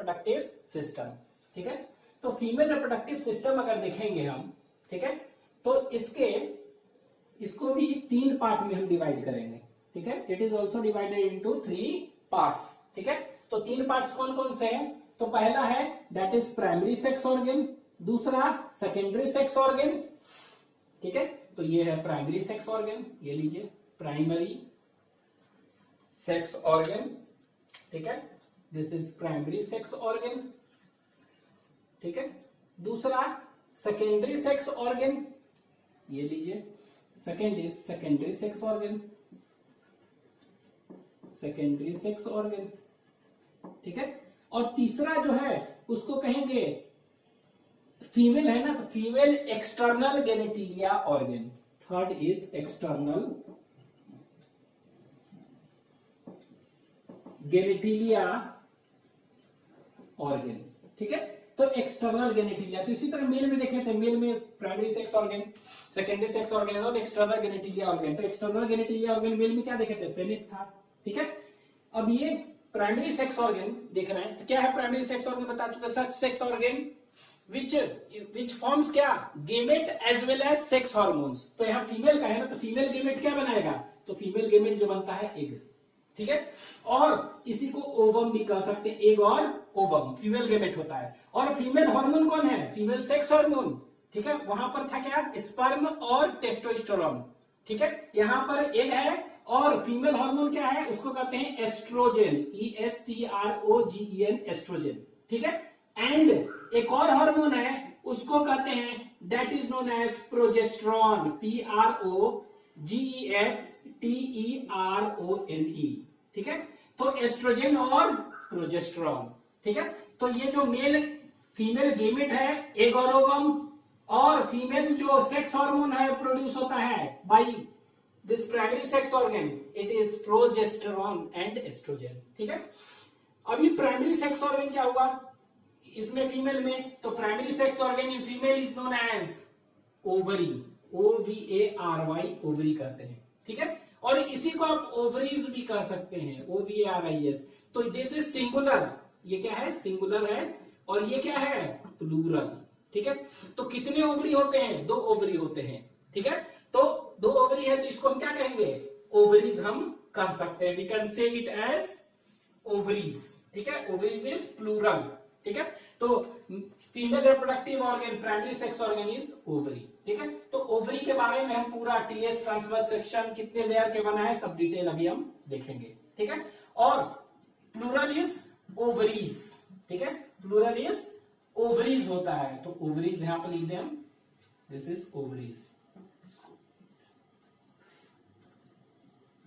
Reproductive system. ठीक है, तो फीमेल रिप्रोडक्टिव सिस्टम अगर देखेंगे हम, ठीक है, तो इसको भी 3 पार्ट में हम डिवाइड करेंगे। ठीक है, it is also divided into 3 parts. ठीक है, तो 3 पार्ट्स कौन कौन से हैं? तो पहला है that is primary sex organ, दूसरा सेकेंडरी सेक्स ऑर्गन। ठीक है, तो ये है प्राइमरी सेक्स ऑर्गन, ये लीजिए प्राइमरी सेक्स ऑर्गन। ठीक है, this is primary sex organ. ठीक है, दूसरा सेकेंडरी सेक्स ऑर्गन, ये लीजिए second is secondary sex organ, secondary sex organ. ठीक है, और तीसरा जो है उसको कहेंगे, फीमेल है ना, तो female external genitalia organ. Third is external genitalia organ. ठीक है, तो एक्सटर्नल गेनिटिलिया, तो इसी तरह मेल में देखे थे, मेल में primary sex organ, secondary sex organ और एक्सटर्नल गेनिटिलिया ऑर्गन। तो एक्सटर्नल गेनिटिलिया ऑर्गन मेल में क्या देखे थे? पेनिस था। ठीक है, अब ये प्राइमरी सेक्स ऑर्गन देख रहे हैं, तो क्या है प्राइमरी सेक्स ऑर्गन? बता चुका, such sex organ which forms क्या? Gamete as well as sex hormones. तो यहाँ फीमेल का है ना, तो फीमेल गेमेट क्या बनाएगा? तो फीमेल गेमेट जो बनता है एग। ठीक है, और इसी को ओवम भी कह सकते हैं, एग और ओवम फीमेल गेमेट होता है। और फीमेल हार्मोन कौन है? Female sex hormone. ठीक है, वहां पर था क्या? स्पर्म और टेस्टोस्टेरोन। ठीक है, यहां पर एग है, और फीमेल हार्मोन क्या है? उसको कहते हैं एस्ट्रोजन, ESTROGEN, एस्ट्रोजन। ठीक है, एंड एक और हार्मोन है, उसको कहते हैं that is known as progesterone, PROGESTERONE। ठीक है, तो एस्ट्रोजन और प्रोजेस्टेरॉन। ठीक है, तो ये जो मेल फीमेल गेमेट है, एग और ओवम, और फीमेल जो सेक्स हार्मोन है प्रोड्यूस होता है by this primary sex organ, it is progesterone and oestrogen. ठीक है, अभी प्राइमरी सेक्स ऑर्गन क्या हुआ इसमें फीमेल में? तो primary sex organ in female is known as ovary, OVARY, ovary कहते हैं। ठीक है, और इसी को आप ओवरीज भी कह सकते हैं, OVARIS। तो दिस इज सिंगुलर, ये क्या है? सिंगुलर है, और ये क्या है? प्लूरल। ठीक है, तो कितने ओवरी होते हैं? 2 ओवरी होते हैं। ठीक है, तो 2 ओवरी है, तो इसको हम क्या कहेंगे? ओवरीज हम कह सकते हैं, we can say it as ovaries. ठीक है, ओवरीज इज प्लूरल। ठीक है, तो female reproductive organ primary sex organ is ovary. ठीक है, तो ओवरी के बारे में हम पूरा TS ट्रांसवर्स सेक्शन कितने लेयर के बना है सब डिटेल अभी हम देखेंगे। ठीक है, और प्लूरल इज ओवरीज। ठीक है, प्लूरल इज ओवरीज होता है, तो ओवरीज यहां पर लिख दें हम, दिस इज ओवरीज।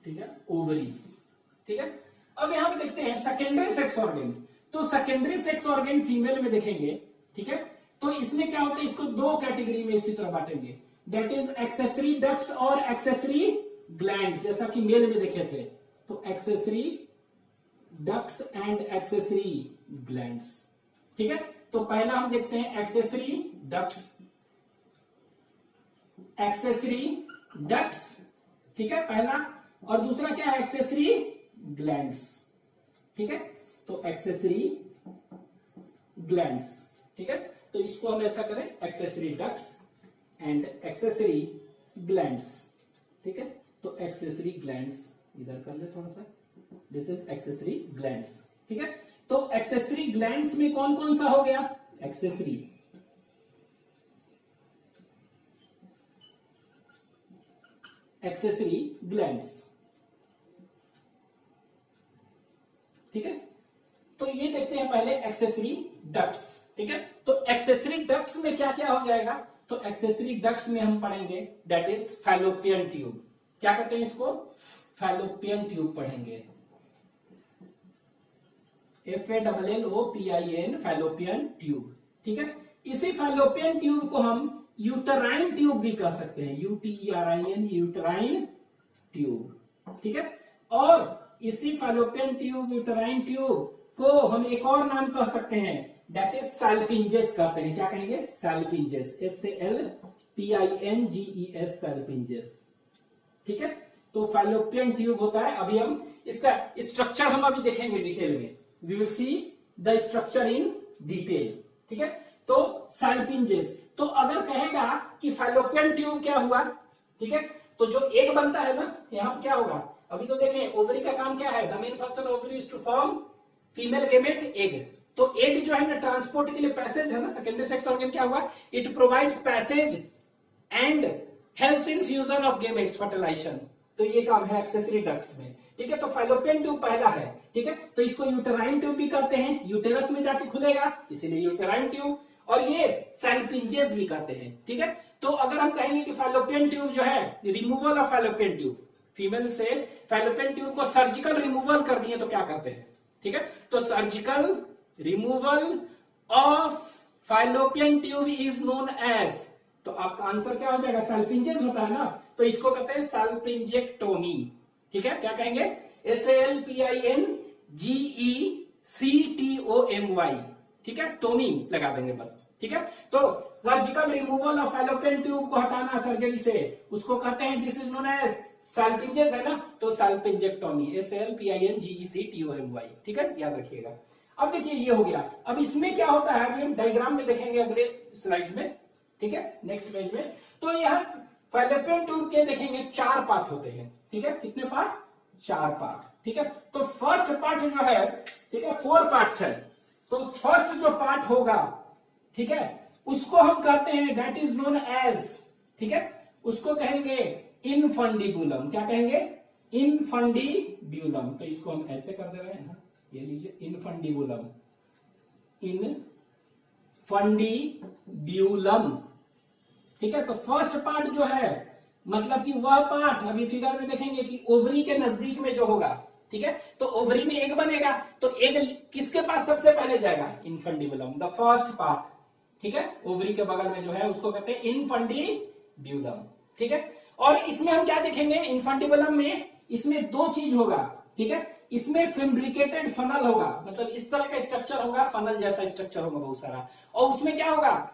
ठीक है, ओवरीज। ठीक है, अब यहां पे देखते हैं सेकेंडरी सेक्स ऑर्गन। तो सेकेंडरी सेक्स ऑर्गन फीमेल में देखेंगे। ठीक है, तो इसमें क्या होता है? इसको 2 कैटेगरी में इसी तरह बांटेंगे, दैट इज एक्सेसरी डक्ट्स और एक्सेसरी ग्लैंड्स, जैसा कि मेल में देखे थे। तो accessory ducts and accessory glands. ठीक है, तो पहला हम देखते हैं एक्सेसरी डक्ट्स, एक्सेसरी डक्ट्स। ठीक है, पहला, और दूसरा क्या है? Accessory glands. ठीक है, तो एक्सेसरी ग्लैंड्स। ठीक है, तो इसको हम ऐसा करें, accessory ducts and accessory glands. ठीक है, तो एक्सेसरी ग्लैंड्स इधर कर ले थोड़ा सा, दिस इज एक्सेसरी ग्लैंड्स। ठीक है, तो एक्सेसरी ग्लैंड्स में कौन कौन सा हो गया? Accessory glands. ठीक है, तो ये देखते हैं पहले एक्सेसरी डक्ट्स। ठीक है, तो एक्सेसरी डक्ट्स में क्या क्या हो जाएगा? तो एक्सेसरी डक्ट्स में हम पढ़ेंगे दैट इज फैलोपियन ट्यूब। क्या कहते हैं इसको? फैलोपियन ट्यूब पढ़ेंगे, FALLOPIN, फैलोपियन ट्यूब। ठीक है, इसी फैलोपियन ट्यूब को हम यूटराइन ट्यूब भी कह सकते हैं, UTERIN, यूटराइन ट्यूब। ठीक है, और इसी फैलोपियन ट्यूब, यूटराइन ट्यूब को हम एक और नाम कह सकते हैं, दैट इज सैल्पिंजेस कहते हैं। क्या कहेंगे? सैल्पिंजेस, SALPINGES, सैल्पिंजेस। ठीक है, तो फैलोपियन ट्यूब होता है। अभी हम इसका स्ट्रक्चर हम अभी देखेंगे डिटेल में, we will see the structure in detail. ठीक है, तो सल्पिंजेस, तो अगर कहेगा कि फैलोपियन ट्यूब क्या हुआ, ठीक है, तो जो एग बनता है ना, यहां पर क्या होगा, अभी तो देखें ओवरी का काम क्या है, the main function ovary is to form female gamete egg. तो एग जो है ना ट्रांसपोर्ट के लिए पैसेज है ना, सेकेंडरी सेक्स ऑर्गन क्या हुआ, it provides passage and helps in fusion of gametes fertilisation. तो ये काम है एक्सेसरी डक्ट्स में। ठीक है, तो फैलोपियन ट्यूब पहला है। ठीक है, तो इसको यूटेराइन ट्यूब भी कहते हैं, यूटेरस में जाके खुलेगा इसीलिए यूटेराइन ट्यूब, और ये सैलपिंजेस भी कहते हैं। ठीक है, तो अगर हम कहेंगे कि फैलोपियन ट्यूब जो है, removal of fallopian tube, female से फैलोपियन ट्यूब को सर्जिकल रिमूवल कर दिए तो क्या करते हैं। ठीक है, तो surgical removal of fallopian tube is known as, तो आपका आंसर क्या हो जाएगा, सल्पिंजेस होता है ना, तो इसको कहते हैं सल्पिंजेक्टोमी। ठीक है, क्या कहेंगे, SALPINGECTOMY। ठीक है, टोमी लगा देंगे बस। ठीक है, तो surgical removal of fallopian tube को हटाना सर्जरी से, उसको कहते हैं, दिस इज नोन एज सल्पिंजेस, है ना, तो सल्पिंजेक्टोमी, SALPINGECTOMY। ठीक है, याद रखिएगा। अब देखिए ये हो गया, अब इसमें क्या होता है अभी हम डायग्राम में देखेंगे अगले स्लाइड्स में। ठीक है, नेक्स्ट पेज में, तो यहां फैलोपियन ट्यूब के देखेंगे 4 पार्ट होते हैं। ठीक है, कितने पार्ट, 4 पार्ट। ठीक है, तो फर्स्ट पार्ट जो है, ठीक है, 4 पार्ट्स है, तो फर्स्ट जो पार्ट होगा, ठीक है, उसको हम कहते हैं, दैट इज नोन एज, ठीक है, उसको कहेंगे इनफंडिबुलम। क्या कहेंगे, इनफंडिब्यूलम। तो इसको हम ऐसे कर दे रहे हैं, ये लीजिए, इनफंडिबुलम, इनफंडिब्यूलम। ठीक है, तो फर्स्ट पार्ट जो है, मतलब कि वह पार्ट अभी फिगर में देखेंगे कि ओवरी के नजदीक में जो होगा। ठीक है, तो ओवरी में एग बनेगा, तो एग किसके पास सबसे पहले जाएगा, इनफंडिबुलम, द फर्स्ट पार्ट। ठीक है, ओवरी के बगल में जो है उसको कहते हैं इनफंडिब्यूलम। ठीक है, और इसमें हम क्या देखेंगे, इनफंडिबुलम में इसमें 2 चीज होगा। ठीक है, इसमें फिम्ब्रिकेटेड फनल होगा, मतलब इस तरह का स्ट्रक्चर होगा, फनल जैसा स्ट्रक्चर होगा बहुत सारा, और उसमें क्या होगा,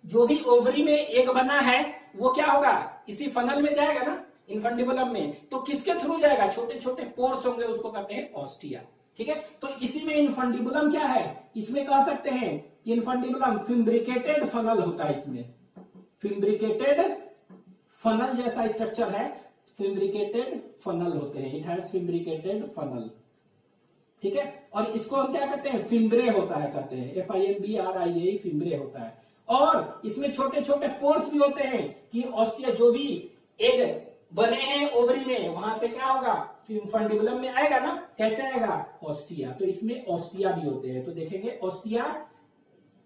जो भी ओवरी में एग बना है वो क्या होगा, इसी फनल में जाएगा ना, इनफंडिबुलम में, तो किसके थ्रू जाएगा, छोटे छोटे पोर्स होंगे, उसको कहते हैं ऑस्टिया। ठीक है, तो इसी में इनफंडिबुलम क्या है, इसमें कह सकते हैं इनफंडिबुलम फिम्ब्रिकेटेड फनल होता है, इसमें फिम्ब्रिकेटेड फनल जैसा स्ट्रक्चर है, फिम्ब्रिकेटेड फनल होते हैं, इट हैज फिम्ब्रिकेटेड फनल। ठीक है, और इसको हम क्या कहते हैं, फिम्ब्रे होता है, कहते हैं FIMBRIA, फिम्ब्रे होता है। और इसमें छोटे छोटे पोर्स भी होते हैं कि ऑस्टिया, जो भी एग बने हैं ओवरी में, वहां से क्या होगा, फंडिबुलम में आएगा ना, कैसे आएगा, ऑस्टिया, तो इसमें ऑस्टिया भी होते हैं। तो देखेंगे ऑस्टिया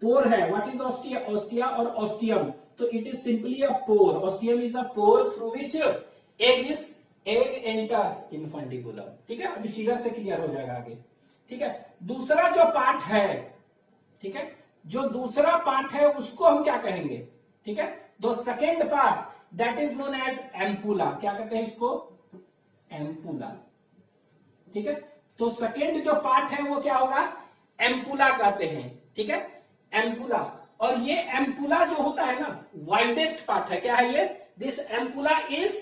पोर है, व्हाट इज ऑस्टिया, ऑस्टिया और ऑस्टियम, तो it is simply a pore, ostium is a pore through which egg enters in infundibulum. ठीक है, अभी फिगर से क्लियर हो जाएगा आगे। ठीक है, दूसरा जो पार्ट है, ठीक है, जो दूसरा पार्ट है उसको हम क्या कहेंगे, ठीक है, the second part that is known as ampulla. क्या कहते हैं इसको, एम्पुला। ठीक है, तो सेकेंड जो पार्ट है वो क्या होगा, एम्पुला कहते हैं। ठीक है, एम्पुला, और ये एम्पुला जो होता है ना, वाइडेस्ट पार्ट है। क्या है ये, this ampulla is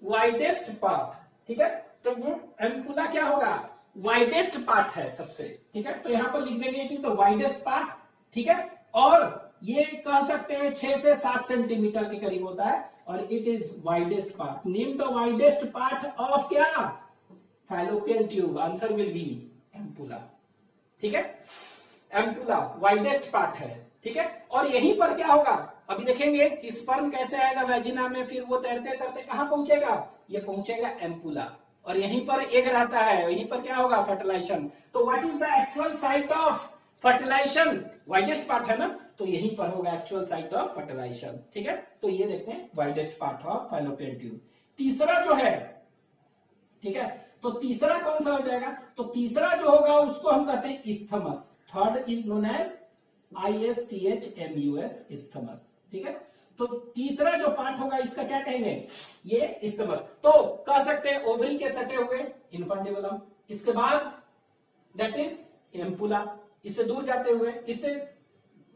widest part. ठीक है, तो वो एम्पुला क्या होगा, वाइडेस्ट पार्ट है सबसे। ठीक है, तो यहां पर लिख देंगे it is the widest part. ठीक है, और ये कह सकते हैं 6 से 7 सेंटीमीटर के करीब होता है, और it is widest part. Name the widest part of क्या, fallopian tube, answer will be ampulla. ठीक है, एम्पुला वाइडेस्ट पार्ट है। ठीक है, और यहीं पर क्या होगा, अभी देखेंगे कि स्पर्म कैसे आएगा वेजिना में, फिर वो तैरते तैरते कहां पहुंचेगा, ये पहुंचेगा एम्पुला, और यहीं पर एग रहता है, यहीं पर क्या होगा, फर्टिलाइजेशन। तो what is the actual site of fertilisation, widest part है ना, तो यहीं पर होगा एक्चुअल साइट ऑफ फर्टिलाइजेशन। ठीक है, तो ये देखते हैं widest part of fallopian tube. तीसरा जो है, ठीक है, तो तीसरा कौन सा हो जाएगा, तो तीसरा जो होगा उसको हम कहते हैं isthmus. Third is known as ISTHMUS, isthmus. ठीक है, तो तीसरा जो पार्ट होगा इसका क्या कहेंगे, ये इस्थमस। तो कह सकते हैं ओवरी के सटे हुए इनफंडिबुलम, इसके बाद दैट इज एम्पुला, इससे दूर जाते हुए, इससे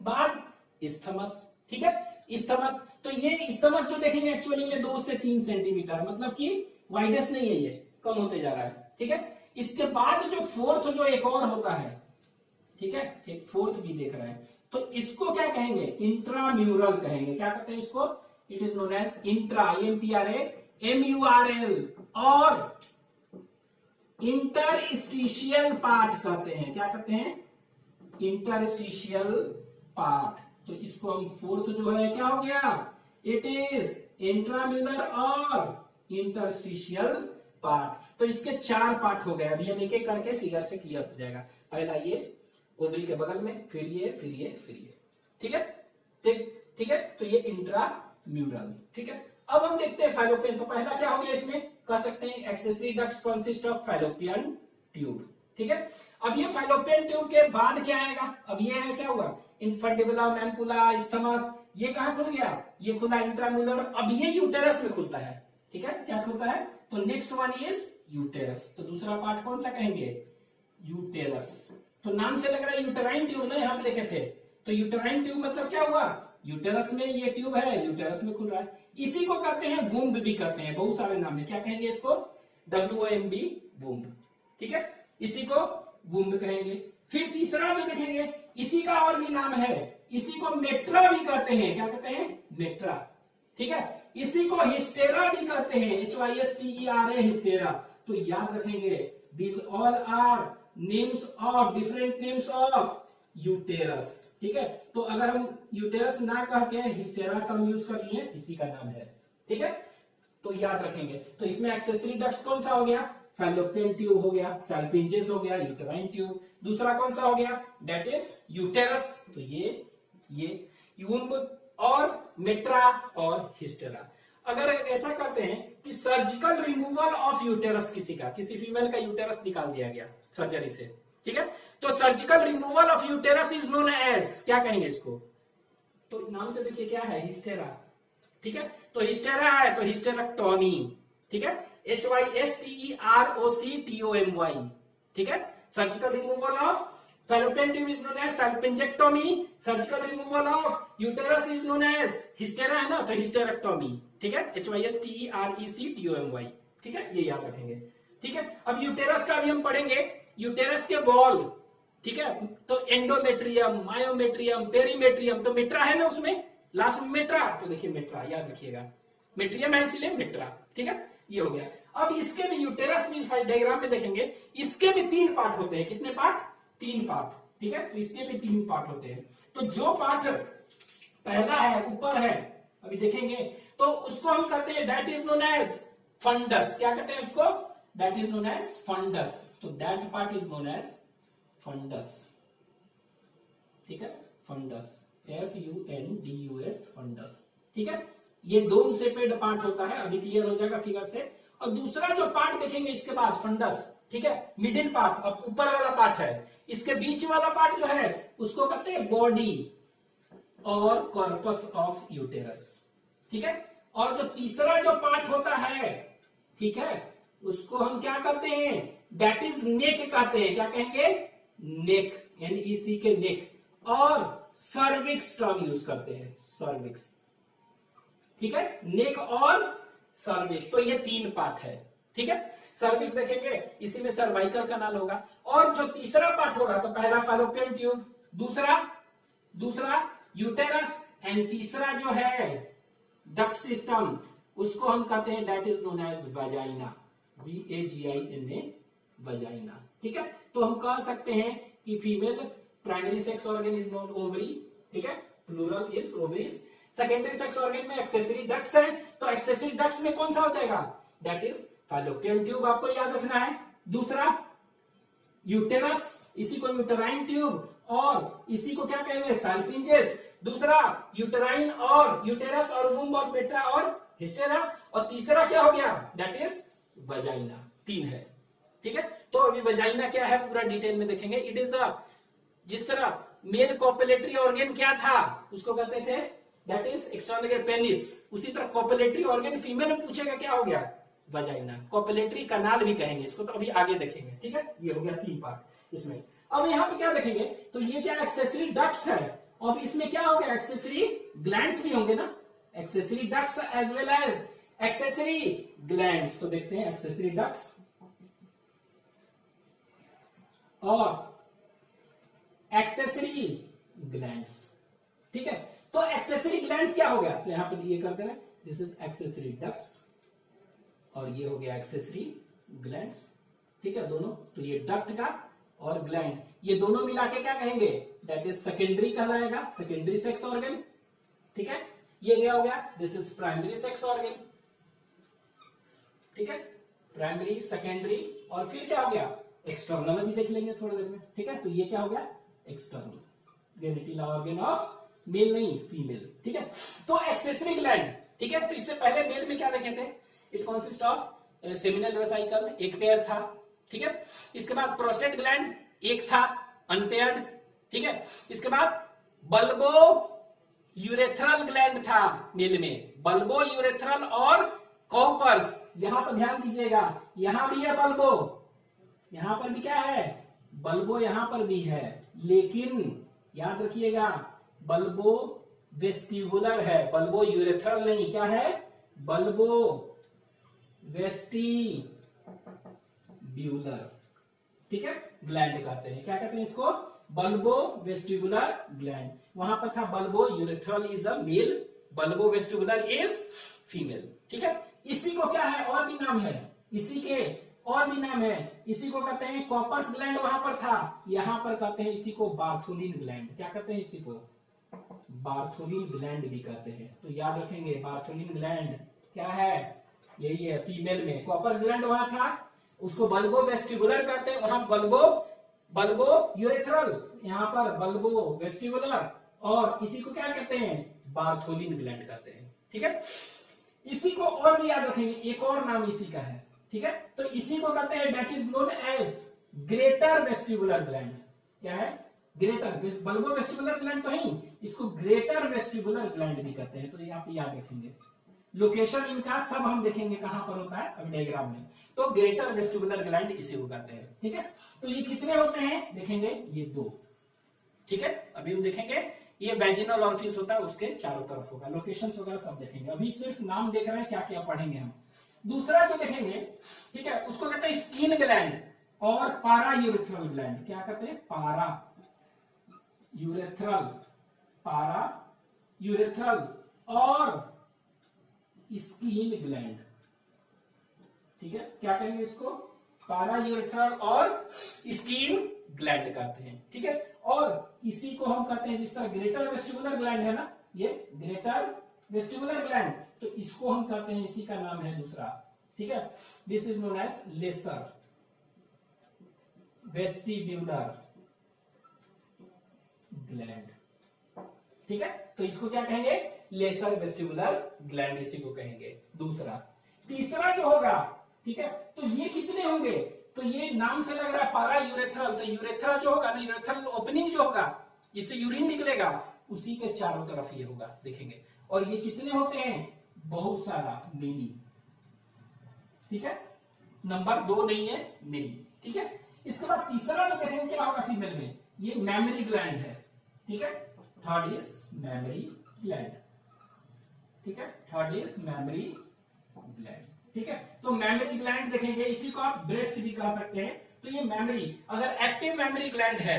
बाद इस्थमस। ठीक है, इस्थमस, तो ये इस्थमस जो देखेंगे एक्चुअली में 2 से 3 सेंटीमीटर, मतलब कि वाइडेस्ट नहीं है, ये कम होते जा रहा है। ठीक है, इसके बाद जो फोर्थ जो एक और होता है, ठीक है, एक फोर्थ भी देख रहा है, तो इसको क्या कहेंगे, इंट्राम्यूरल कहेंगे। क्या कहते हैं इसको, it is known as intra, INTRAMURL, और इंटरस्टिशियल पार्ट कहते हैं। क्या कहते हैं, इंटरस्टिशियल पार्ट। तो इसको हम फोर्थ जो है क्या हो गया, इट इज इंट्राम्यूलर और इंटरस्टिशियल पार्ट। तो इसके 4 पार्ट हो गए। अभी हम एक एक करके फिगर से क्लियर हो जाएगा। पहला ये ओवरी के बगल में, फिर ये, फिर ये, फिर ये, ठीक है, ठीक है। तो ये इंट्राम्यूरल, ठीक है। अब हम देखते हैं फैलोपियन। तो पहला क्या हो गया इसमें, कह सकते हैं accessory ducts consist of fallopian tube, ठीक है। अब ये फैलोपियन ट्यूब के बाद क्या आएगा, अब ये है क्या हुआ, इन्फेंटिबुलम, एम्पुला, इस्थमस, ये कहां खुल गया, ये खुला इंट्राम्यूलर। अब ये यूटेरस में खुलता है, ठीक है, क्या खुलता है, तो नेक्स्ट वन इज यूटेरस। तो दूसरा पार्ट कौन सा कहेंगे, यूटेरस। तो नाम से लग रहा है यूटेराइन ट्यूब ना, यहाँ पे देखे थे, तो यूटेराइन ट्यूब मतलब क्या हुआ, यूटेरस में ये ट्यूब है, यूटेरस में खुल रहा है। इसी को कहते हैं वुम्ब भी कहते हैं, बहुत सारे नाम है। क्या कहेंगे इसको, WOMB, वुम्ब, ठीक है, इसी को वुम्ब कहेंगे। फिर तीसरा जो देखेंगे, इसी का और भी नाम है, इसी को मेट्रा भी कहते हैं। क्या कहते हैं, मेट्रा, ठीक है। इसी को हिस्टेरा भी कहते हैं, HYSTERA, हिस्टेरा। तो याद रखेंगे, these all are names of different names of uterus, ठीक है। तो अगर हम यूटेरस ना कह के हिस्टेरा टर्म यूज कर लिए, इसी का नाम है, ठीक है। तो याद रखेंगे। तो इसमें एक्सेसरी डक्ट्स कौन सा हो गया, फैलोपियन ट्यूब हो गया, सैल्पिंजेस हो गया, यूटेराइन ट्यूब। दूसरा कौन सा हो गया, दैट इज यूटेरस। तो ये यूम्ब और मेट्रा और हिस्टेरा। अगर ऐसा कहते हैं कि सर्जिकल रिमूवल ऑफ यूटेरस, किसी फीमेल का यूटेरस निकाल दिया गया सर्जरी से, ठीक है, तो surgical removal of uterus is known as, क्या कहेंगे इसको, तो नाम से देखिए क्या है, हिस्टेरा, ठीक है। तो हिस्टेरा है तो हिस्टेरेक्टोमी, ठीक है, HYSTEROCTOMY, ठीक है। Surgical removal of fallopian tube is known as salpingectomy, surgical removal of uterus is known as, hystera है ना, तो हिस्टेरेक्टोमी, ठीक है, HYSTERECTOMY, ठीक है, ये याद रखेंगे, ठीक है। अब यूटेरस का भी हम पढ़ेंगे, यूटेरस के बॉल, ठीक है, तो एंडोमेट्रियम, मायोमेट्रियम, पेरीमेट्रियम, तो मेट्रा है ना उसमें, लास्ट में मेट्रा, तो देखिए मेट्रा याद रखिएगा, मेट्रियम है इसीलिए मेट्रा, ठीक है, ये हो गया। अब इसके भी यूटेरस में डायग्राम में देखेंगे, इसके भी 3 पार्ट होते हैं। कितने पार्ट, 3 पार्ट, ठीक है। तो इसके भी 3 पार्ट होते हैं। तो जो पार्ट पहला है, ऊपर है, अभी देखेंगे, तो उसको हम कहते हैं that is known as fundus. क्या कहते हैं उसको, that is known as fundus. तो that part is known as fundus, ठीक है, फंडस, FUNDUS, फंडस, ठीक है। ये डोम शेपेड पार्ट होता है, अभी क्लियर हो जाएगा फिगर से। और दूसरा जो पार्ट देखेंगे इसके बाद, फंडस, ठीक है, मिडिल पार्ट, अब ऊपर वाला पार्ट है, इसके बीच वाला पार्ट जो है उसको कहते हैं बॉडी और कॉर्पस ऑफ यूटेरस, ठीक है। और जो तीसरा जो पार्ट होता है, ठीक है, उसको हम क्या कहते हैं, दैट इज नेक कहते हैं। क्या कहेंगे, नेक, NEC के नेक, और सर्विक्स टर्म यूज करते हैं, सर्विक्स, ठीक है, नेक और सर्विक्स। तो ये 3 पार्ट है, ठीक है। सर्विक्स देखेंगे, इसी में सर्वाइकल कनाल होगा। और जो तीसरा पार्ट होगा, तो पहला फैलोपियन ट्यूब, दूसरा यूटेरस, एंड तीसरा जो है डक्ट सिस्टम, उसको हम कहते हैं that is known as vagina, VAGINA, vagina, ठीक है। तो हम कह सकते हैं कि female primary sex organ is known ovary, ठीक है, plural is ovaries. Secondary sex organ में एक्सेसरी डक्ट्स है, तो एक्सेसरी डक्ट्स में कौन सा हो जाएगा, दैट इज फैलोपियन ट्यूब, आपको याद रखना है। दूसरा यूटेरस, इसी को यूटेराइन ट्यूब, और इसी को क्या कहेंगे, सैल्पिंजेस। दूसरा यूटेराइन और यूटेरस और वुम्ब और मेट्रा और हिस्टेरा। और तीसरा क्या हो गया, दैट इज वजाइना। 3 है, ठीक है। तो अभी वजाइना क्या है पूरा डिटेल में देखेंगे। इट इज जिस तरह मेल कॉपुलेटरी ऑर्गन क्या था, उसको कहते थे दैट इज एक्सटर्नल पेनिस, उसी तरह कॉपुलेटरी ऑर्गन फीमेल में पूछेगा क्या हो गया, वजाइना। कॉपुलेटरी कनाल भी कहेंगे इसको, तो अभी आगे देखेंगे, ठीक है। ये हो गया 3 पार्ट इसमें। अब यहाँ पे क्या देखेंगे, तो ये क्या एक्सेसरी डक्ट्स है, और इसमें क्या हो गया, एक्सेसरी ग्लैंड्स भी होंगे ना, accessory ducts as well as accessory glands. तो देखते हैं एक्सेसरी डक्ट्स और एक्सेसरी ग्लैंड्स। ठीक है, तो एक्सेसरी ग्लैंड्स क्या हो गया, तो यहां पर ये करते हैं, दिस इज एक्सेसरी डक्ट्स और ये हो गया एक्सेसरी ग्लैंड्स। ठीक है, दोनों, तो ये डक्ट का और ग्लैंड, ये दोनों मिला के क्या कहेंगे, दैट इज सेकेंडरी कहलाएगा, सेकेंडरी सेक्स ऑर्गन। ठीक है, ये क्या हो गया, this is primary sex organ. ठीक है, प्राइमरी, सेकेंडरी, और फिर क्या हो गया, एक्सटर्नल अभी देख लेंगे थोड़ी देर में। ठीक है, तो ये क्या हो गया, external genital organ of male, नहीं फीमेल। ठीक है, तो एक्सेसरी ग्लैंड। ठीक है, तो इससे पहले मेल में क्या देखे थे, it consist of seminal vesicle, एक पेयर था। ठीक है, इसके बाद प्रोस्टेट ग्लैंड एक था, अनपेयर्ड। ठीक है, इसके बाद बल्बो यूरेथ्रल ग्लैंड था मेल में, बल्बो यूरेथ्रल और कॉपर्स। यहां पर ध्यान दीजिएगा, यहां भी है बल्बो, यहां पर भी क्या है, बल्बो यहां पर भी है, लेकिन याद रखिएगा बल्बो वेस्टिबुलर है, बल्बो यूरेथ्रल नहीं, क्या है, बल्बो वेस्टिब्यूलर। ठीक है, ग्लैंड कहते हैं, क्या कहते हैं इसको, बल्बो वेस्टिबुलर ग्लैंड। वहां पर था bulbourethral is a male, bulbovestibular is female. ठीक है, इसी को क्या है, और भी नाम है, इसी के और भी नाम है, इसी को कहते हैं कॉपर्स ग्लैंड, वहां पर था, यहां पर कहते हैं इसी को बार्थोलिन ग्लैंड। क्या कहते हैं इसी को, बार्थोलिन ग्लैंड भी कहते हैं। तो याद रखेंगे बार्थोलिन ग्लैंड क्या है, यही है फीमेल में, कॉपर्स ग्लैंड वहां था, उसको बल्बो वेस्टिबुलर कहते हैं, वहां बल्बो यूरेथ्रल, यहां पर बल्बो वेस्टिबुलर, और इसी को क्या कहते हैं, बार्थोलिन ग्लैंड कहते हैं। ठीक है, इसी को और भी याद रखेंगे, एक और नाम इसी का है। ठीक है, तो इसी को कहते हैं that is known as greater vestibular gland. क्या है, ग्रेटर, बल्बो वेस्टिबुलर ग्लैंड तो ही, इसको ग्रेटर वेस्टिबुलर ग्लैंड भी कहते हैं। तो ये आप याद रखेंगे, लोकेशन इनका सब हम देखेंगे कहां पर होता है अब डायग्राम में। तो ग्रेटर वेस्टिबुलर ग्लैंड इसी को कहते हैं। ठीक है, तो ये कितने होते हैं देखेंगे, ये दो। ठीक है, अभी हम देखेंगे, ये वेजिनल ऑरिफिस होता है, उसके चारों तरफ होगा, लोकेशंस वगैरह सब देखेंगे, अभी सिर्फ नाम देख रहे हैं, क्या क्या पढ़ेंगे हम। दूसरा जो देखेंगे, ठीक है, उसको कहते हैं स्किन ग्लैंड और पारा यूरेथ्रल ग्लैंड। क्या कहते हैं, पारा यूरेथ्रल, पारा यूरेथ्रल और स्किन ग्लैंड। ठीक है, क्या कहेंगे इसको, पारा यूरेथ्रल और स्किन ग्लैंड कहते हैं। ठीक है, और इसी को हम कहते हैं, जिस तरह ग्रेटर वेस्टिबुलर ग्लैंड है ना, ये ग्रेटर वेस्टिबुलर ग्लैंड, तो इसको हम कहते हैं, इसी का नाम है दूसरा। ठीक है, this is known as lesser vestibular gland. ठीक है, तो इसको क्या कहेंगे, लेसर वेस्टिबुलर ग्लैंड, इसी को कहेंगे दूसरा। तीसरा जो होगा, ठीक है, तो ये कितने होंगे, तो ये नाम से लग रहा है पारा यूरेथ्रल, तो यूरेथ्रा जो होगा ना, यूरेथ्रल ओपनिंग जो होगा जिससे यूरिन निकलेगा, उसी के चारों तरफ ये होगा, देखेंगे। और ये कितने होते हैं, बहुत सारा, मिनी। ठीक है, नंबर 2 नहीं है, मिनी। ठीक है, इसके बाद तीसरा जो देखेंगे क्या होगा फीमेल में, ये मेमरी ग्लैंड है। ठीक है, थर्ड इज मेमरी ग्लैंड। ठीक है, थर्ड इज मेमरी ग्लैंड। ठीक है, तो मेमरी ग्लैंड देखेंगे, इसी को आप ब्रेस्ट भी कह सकते हैं। तो ये मेमरी, अगर एक्टिव मेमरी ग्लैंड है,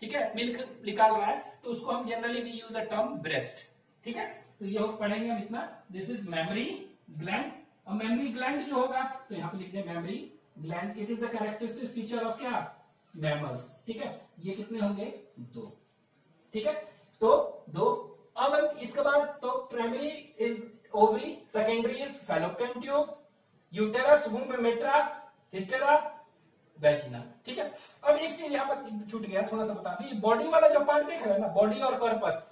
ठीक है, मिल्क निकाल रहा है, तो उसको हम generally we use a term breast. ठीक है, तो ये पढ़ेंगे हम इतना, दिस इज मेमरी ग्लैंड। और मेमरी ग्लैंड जो होगा, तो यहां पे लिख दें mammary gland, it is a characteristic feature of क्या, मैमल्स। ठीक है, ये कितने होंगे, 2। ठीक है, तो 2। अब इसके बाद तो primary is ovary, secondary is fallopian tube, uterus, womb, metra, hystera, vagina. ठीक है, अब एक चीज यहां पर छूट गया, थोड़ा सा बता दी, बॉडी वाला जो पार्ट देख रहे हैं ना, बॉडी और कॉर्पस,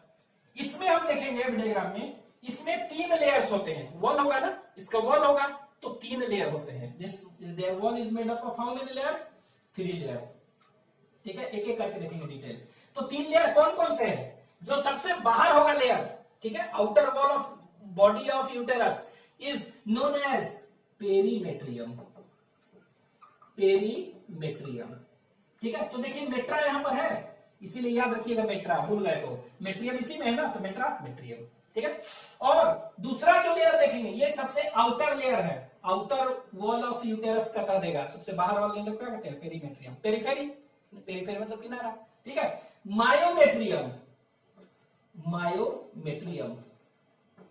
इसमें हम देखेंगे डायग्राम में, इसमें 3 लेयर्स होते हैं। वॉल होगा ना, इसका वॉल होगा, तो 3 लेयर होते हैं। This their wall is made up of how many layers, 3 layers. ठीक है, एक एक करके देखेंगे डिटेल। तो 3 लेयर कौन कौन से हैं, जो सबसे बाहर होगा लेयर, ठीक है, outer wall of body of uterus is known as perimetrium, perimetrium. ठीक है, तो देखिए मेट्रा यहां पर है, इसीलिए याद रखिएगा, मेट्रा भूल गए तो मेट्रियम इसी में है ना, तो मेट्रा मेट्रियम। ठीक है, और दूसरा जो लेयर देखेंगे, ये सबसे आउटर लेयर है, आउटर वॉल ऑफ यूटेरस का कह देगा, सबसे बाहर वाला लेयर क्या कहते हैं, पेरीमेट्रियम। पेरीफेरी, पेरीफेरी मतलब किनारा। ठीक है, मायोमेट्रियम, मायोमेट्रियम,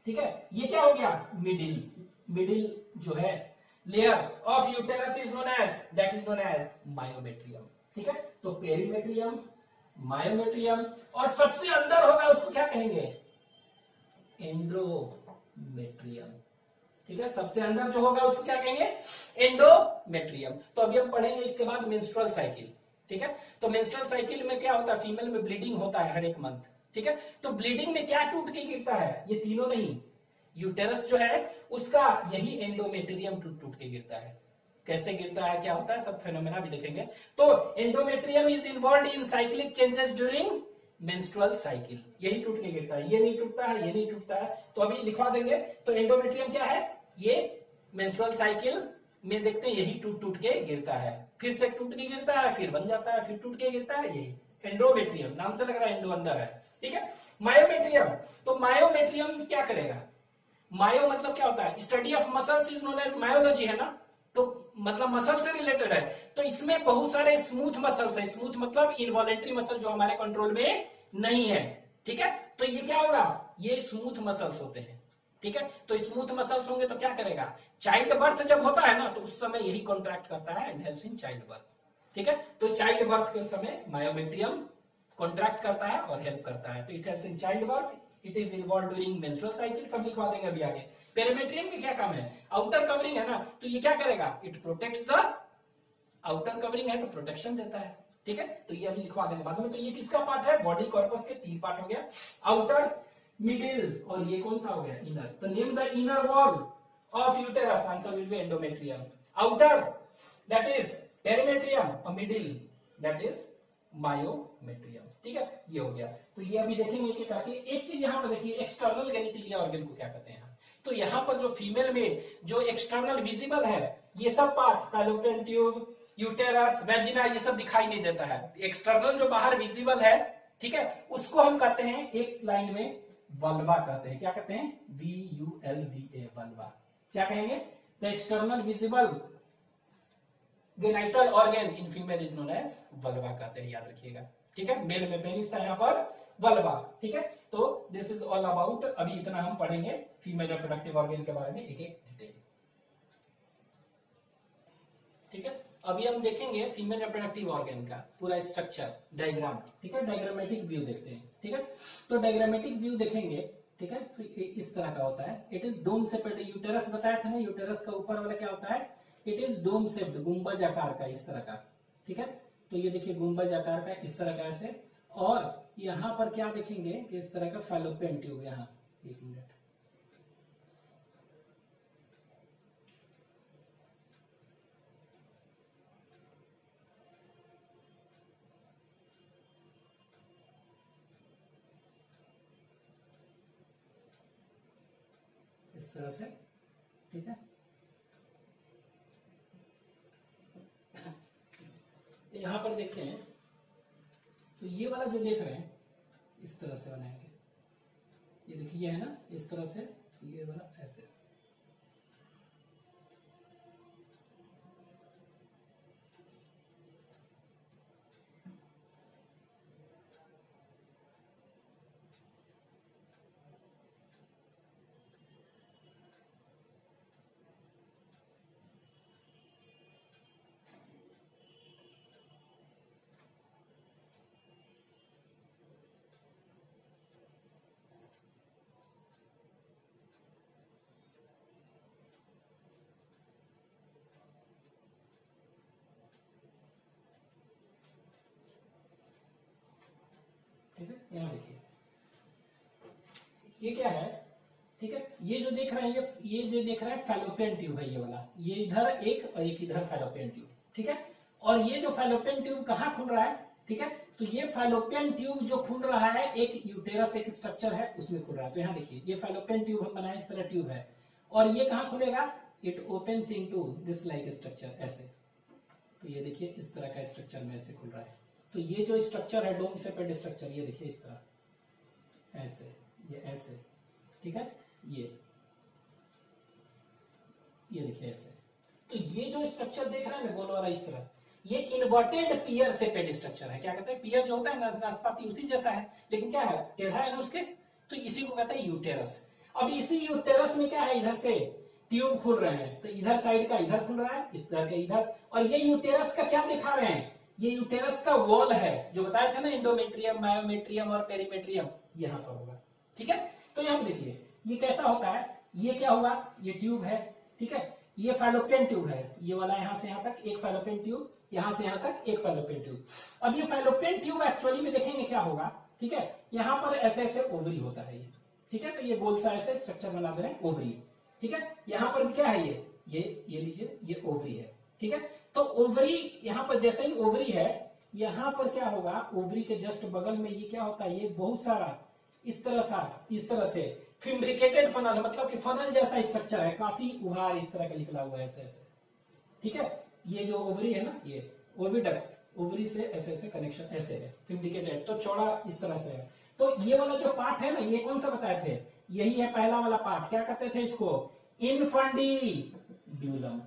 ठीक है। ये क्या हो गया, मिडिल, मिडिल जो है layer of uterus is known as, that is known as myometrium, ठीक है। तो पेरीमेट्रियम, मायोमेट्रियम, और सबसे अंदर होगा उसको क्या कहेंगे, एंडोमेट्रियम, ठीक है। सबसे अंदर जो होगा उसको क्या कहेंगे, एंडोमेट्रियम। तो अभी हम पढ़ेंगे इसके बाद मेंस्ट्रुअल साइकिल, ठीक है। तो मेंस्ट्रुअल साइकिल में क्या होता है, फीमेल में ब्लीडिंग होता है हर एक मंथ, ठीक है। तो ब्लीडिंग में क्या टूट के गिरता है, ये तीनों नहीं, यूटेरस जो है उसका यही एंडोमेट्रियम टूट टूट के गिरता है। कैसे गिरता है, क्या होता है, सब फेनोमेना भी देखेंगे। तो endometrium is involve in cyclic changes during menstrual cycle, यही टूट के गिरता है, ये नहीं टूटता है, ये नहीं टूटता है। तो अभी लिखवा देंगे। तो एंडोमेट्रियम क्या है, ये मेंस्ट्रुअल साइकिल में देखते हैं यही टूट टूट के गिरता है, फिर से टूट के गिरता है, फिर बन जाता है, फिर टूट के गिरता है, यही एंडोमेट्रियम, नाम से लग रहा है एंडो अंदर है, ठीक है। मायोमेट्रियम, तो मायोमेट्रियम क्या करेगा, मायो मतलब क्या होता है, study of muscles is known as myology, है ना। तो मतलब मसल से रिलेटेड है। तो इसमें बहुत सारे स्मूथ मसल्स है, स्मूथ मतलब इनवॉलेंट्री मसल जो हमारे कंट्रोल में नहीं है, ठीक है। तो ये क्या होगा, ये स्मूथ मसल्स होते हैं, ठीक है। तो स्मूथ मसल्स होंगे तो क्या करेगा, चाइल्ड बर्थ जब होता है ना तो उस समय यही कॉन्ट्रैक्ट करता है and helps in child birth, ठीक है। तो चाइल्ड बर्थ के समय मायोमेट्रियम कॉन्ट्रैक्ट करता है और हेल्प करता है। तो it helps in child birth, it is involve during menstrual cycle, सब लिखवा देंगे अभी आगे। पेरीमेट्रियम का क्या काम है, आउटर कवरिंग है ना, तो ये क्या करेगा, it protects the, outer covering है तो प्रोटेक्शन देता है, ठीक है। तो ये अभी लिखवा देंगे बाद में। तो ये किसका पार्ट है, बॉडी कॉर्पस के 3 पार्ट हो गया, आउटर, मिडिल और ये कौन सा हो गया, इनर। तो name the inner wall of uterus, answer will B endometrium. Outer that is perimetrium और मिडिल दैट इज मायोमेट्रियम, ठीक है। ये हो गया। तो ये अभी देखेंगे एक एक करके। एक चीज यहां पर देखिए, एक्सटर्नल जेनिटल ऑर्गन को क्या कहते हैं। तो यहां पर जो फीमेल में जो एक्सटर्नल विजिबल है, ये सब part, fallopian tube, uterus, vagina, ये सब दिखाई नहीं देता है। एक्सटर्नल जो बाहर विजिबल है, ठीक है, उसको हम कहते हैं एक लाइन में वल्वा कहते हैं। क्या कहते हैं, VULVA, वल्वा। क्या कहेंगे, the external visible genital organ in female is known as vulva कहते हैं, याद रखिएगा, ठीक है। मेल में पेनिस था, यहाँ पर वल्वा, ठीक है। तो दिस इज ऑल अबाउट, अभी इतना हम पढ़ेंगे फीमेल रिप्रोडक्टिव ऑर्गन के बारे में एक एक डिटेल, ठीक है। अभी हम देखेंगे फीमेल रिप्रोडक्टिव ऑर्गन का पूरा स्ट्रक्चर, डायग्राम, ठीक है। डायग्रामेटिक व्यू देखते हैं, ठीक है। तो डायग्रामेटिक व्यू देखेंगे, ठीक है। तो इस तरह का होता है, it is dome shaped, uterus बताया था ना, यूटेरस का ऊपर वाला क्या होता है, इट इज डोम शेप्ड, गुंबज आकार का, इस तरह का, ठीक है। तो ये देखिए गुंबज आकार का, इस तरह का ऐसे। और यहां पर क्या देखेंगे कि इस तरह का फैलोपियन ट्यूब, यहां, एक मिनट, इस तरह से, ठीक है। यहां पर देखते हैं तो ये वाला जो देख रहे हैं, इस तरह से बनाएंगे, ये देखिए है ना, इस तरह से, ये वाला ऐसे, ठीक है। यहाँ देखिए ये क्या है, ठीक है। ये जो देख रहे हैं, ये जो देख रहे हैं फैलोपियन ट्यूब है, ये वाला, ये इधर एक और एक इधर फैलोपियन ट्यूब, ठीक है। और ये जो फैलोपियन ट्यूब कहाँ खुल रहा है, ठीक है। तो ये फैलोपियन ट्यूब जो खुल रहा है, एक यूटेरस एक स्ट्रक्चर है उसमें खुल रहा है। तो यहाँ देखिए ये फैलोपियन ट्यूब हम बनाए, इस तरह ट्यूब है, और ये कहाँ खुलेगा, it opens into this like structure, ऐसे। तो ये देखिए इस तरह का स्ट्रक्चर में ऐसे खुल रहा है। तो ये जो स्ट्रक्चर है, डोम शेपेड स्ट्रक्चर, ये देखिए इस तरह, ऐसे, ये ऐसे, ठीक है। ये देखिए ऐसे। तो ये जो स्ट्रक्चर देख रहे हैं ना गोल वाला, इस तरह, ये इन्वर्टेड पियर से पेड स्ट्रक्चर है। क्या कहते हैं, पियर जो होता है नाशपाती उसी जैसा है, लेकिन क्या है, टेढ़ा है ना उसके, तो इसी को कहते हैं यूटेरस। अब इसी यूटेरस में क्या है, इधर से ट्यूब खुल रहे हैं, तो इधर साइड का इधर खुल रहा है, इस साइड का इधर, और ये यूटेरस का क्या दिखा रहे हैं, ये यूटेरस का वॉल है, जो बताया था ना एंडोमेट्रियम, मायोमेट्रियम और पेरीमेट्रियम, यहाँ पर होगा। ठीक है, तो यहाँ पे देखिए ये कैसा होता है, ये क्या हुआ, ये ट्यूब है, ठीक है, ये फैलोपियन ट्यूब है, ये वाला यहां से यहां तक एक फैलोपियन ट्यूब, यहां से यहां तक एक फैलोपियन ट्यूब। अब ये फैलोपियन ट्यूब एक्चुअली में देखेंगे क्या होगा, ठीक है, यहां पर ऐसे ऐसे ओवरी होता है ये, ठीक है, तो ये गोल सा ऐसे स्ट्रक्चर बना दे रहे हैं ओवरी, ठीक है, यहां पर भी क्या है, ये लीजिए, ये ओवरी है, ठीक है, तो ओवरी यहां पर जैसे ही ओवरी है, यहां पर क्या होगा, ओवरी के जस्ट बगल में ये क्या होता है, ये बहुत सारा इस तरह से फिम्ब्रिकेटेड फनल, मतलब कि फनल जैसा स्ट्रक्चर है, काफी उभार इस तरह का निकला हुआ है ऐसे ऐसे, ठीक है, ये जो ओवरी है ना, ये ओविडक्ट, ओवरी से ऐसे ऐसे कनेक्शन ऐसे है, फिम्ब्रिकेटेड, तो चौड़ा इस तरह से है। तो ये वाला जो पार्ट है ना, ये कौन सा बताए थे, यही है पहला वाला पार्ट, क्या कहते थे इसको, इनफंडीब्यूलम।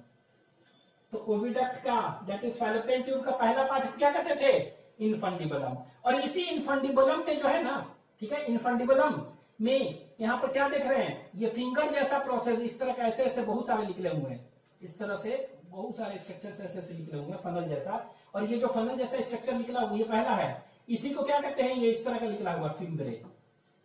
तो ओविडक्ट का, दैट इज फैलोपियन ट्यूब का पहला पार्ट क्या कहते थे, इनफंडिबुलम। और इसी इनफंडिबुलम में जो है ना, ठीक है, इनफंडिबुलम में यहां पर क्या देख रहे हैं, ये फिंगर जैसा प्रोसेस, इस तरह का ऐसे ऐसे बहुत सारे निकले हुए हैं, इस तरह से बहुत सारे स्ट्रक्चर ऐसे ऐसे निकले हुए हैं फनल जैसा, और ये जो फनल जैसा स्ट्रक्चर निकला हुआ ये पहला है, इसी को क्या कहते हैं, ये इस तरह का निकला हुआ फिम्ब्रे,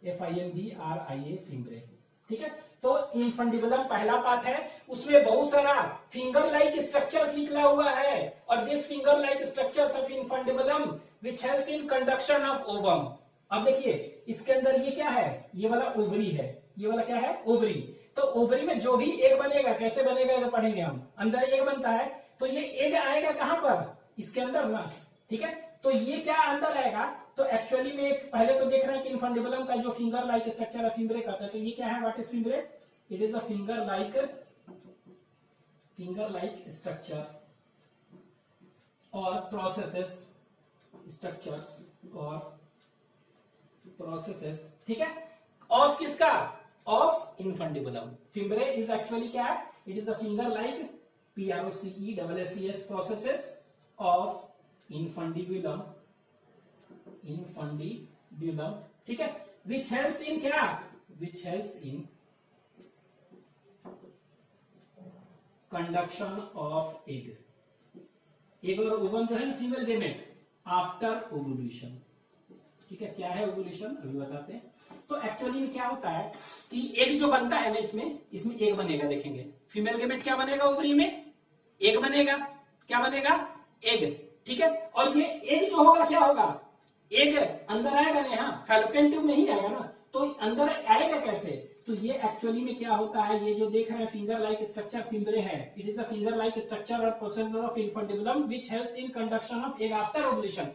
FIMBRIA फिम्ब्रे, ठीक है। तो इनफंडिबुलम पहला पार्ट है, उसमें बहुत सारा फिंगर लाइक स्ट्रक्चर निकला हुआ है, और this finger like structures of infundibulum which helps in conduction of ovum. अब देखिए इसके अंदर ये क्या है, ये वाला ओवरी है, ये वाला क्या है, ओवरी। तो ओवरी में जो भी एग बनेगा, कैसे बनेगा ये पढ़ेंगे हम, अंदर एग बनता है, तो ये एग आएगा कहां पर, इसके अंदर ना, ठीक है, तो ये क्या अंदर आएगा, तो एक्चुअली में एक पहले तो देख रहे हैं कि इनफंडिबुलम का जो फिंगर लाइक स्ट्रक्चर है फिम्ब्रे कहते हैं, तो ये क्या है, what is fimbriae, it is a finger like structure और प्रोसेसेस ठीक है, ऑफ किसका, of infundibulum. Fimbriae is actually क्या है, it is a finger like PROCESSES processes of infundibulum, ठीक है, विच हेल्प्स इन क्या, which helps in conduction of egg और ओवम जो है ना, फीमेल गेमेट आफ्टर ओवुलेशन, ठीक है, क्या है ओवुलेशन अभी बताते हैं। तो एक्चुअली में क्या होता है कि एग जो बनता है ना, इसमें एग बनेगा, देखेंगे फीमेल गेमेट क्या बनेगा, ओवरी में एग बनेगा, क्या बनेगा, एग, ठीक है, और ये एग जो होगा क्या होगा, एग अंदर आएगा ना, यहाँ फैलोपियन ट्यूब नहीं आएगा ना, तो अंदर आएगा कैसे, तो ये एक्चुअली में क्या होता है, ये जो देख रहे हैं फिंगर लाइक स्ट्रक्चर फिम्ब्रे है, it is a finger like structure और process of infundibulum which helps in conduction of egg after ovulation.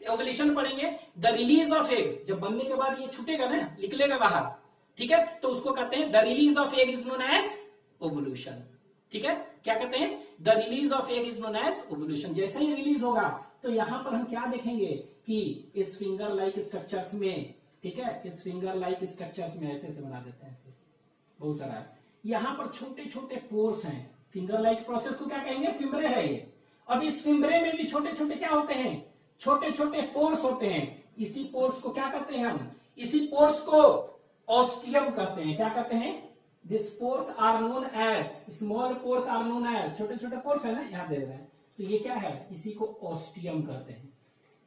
Ovulation पढ़ेंगे, द रिलीज ऑफ एग, जब बनने के बाद ये छूटेगा ना, निकलेगा बाहर, ठीक है, तो उसको कहते हैं the release of egg is known as ovulation, ठीक है, क्या कहते हैं, the release of egg is known as ovulation. जैसे ही रिलीज होगा तो यहां पर हम क्या देखेंगे कि इस फिंगर लाइक स्ट्रक्चर्स में, ठीक है, इस फिंगर लाइक स्ट्रक्चर्स में ऐसे ऐसे बना देते हैं, ऐसे बहुत सारा है, यहां पर छोटे छोटे पोर्स हैं, फिंगर लाइक प्रोसेस को क्या कहेंगे, फिम्ब्रे है ये। अब इस फिम्ब्रे में भी छोटे छोटे क्या होते हैं, छोटे छोटे पोर्स होते हैं, इसी पोर्स को क्या कहते हैं हम, इसी पोर्स को ऑस्टियम कहते हैं, क्या कहते हैं, this pores are known as, small pores are known as, छोटे छोटे पोर्स है ना, यहां दे रहे हैं, तो ये क्या है, इसी को ऑस्टियम कहते हैं।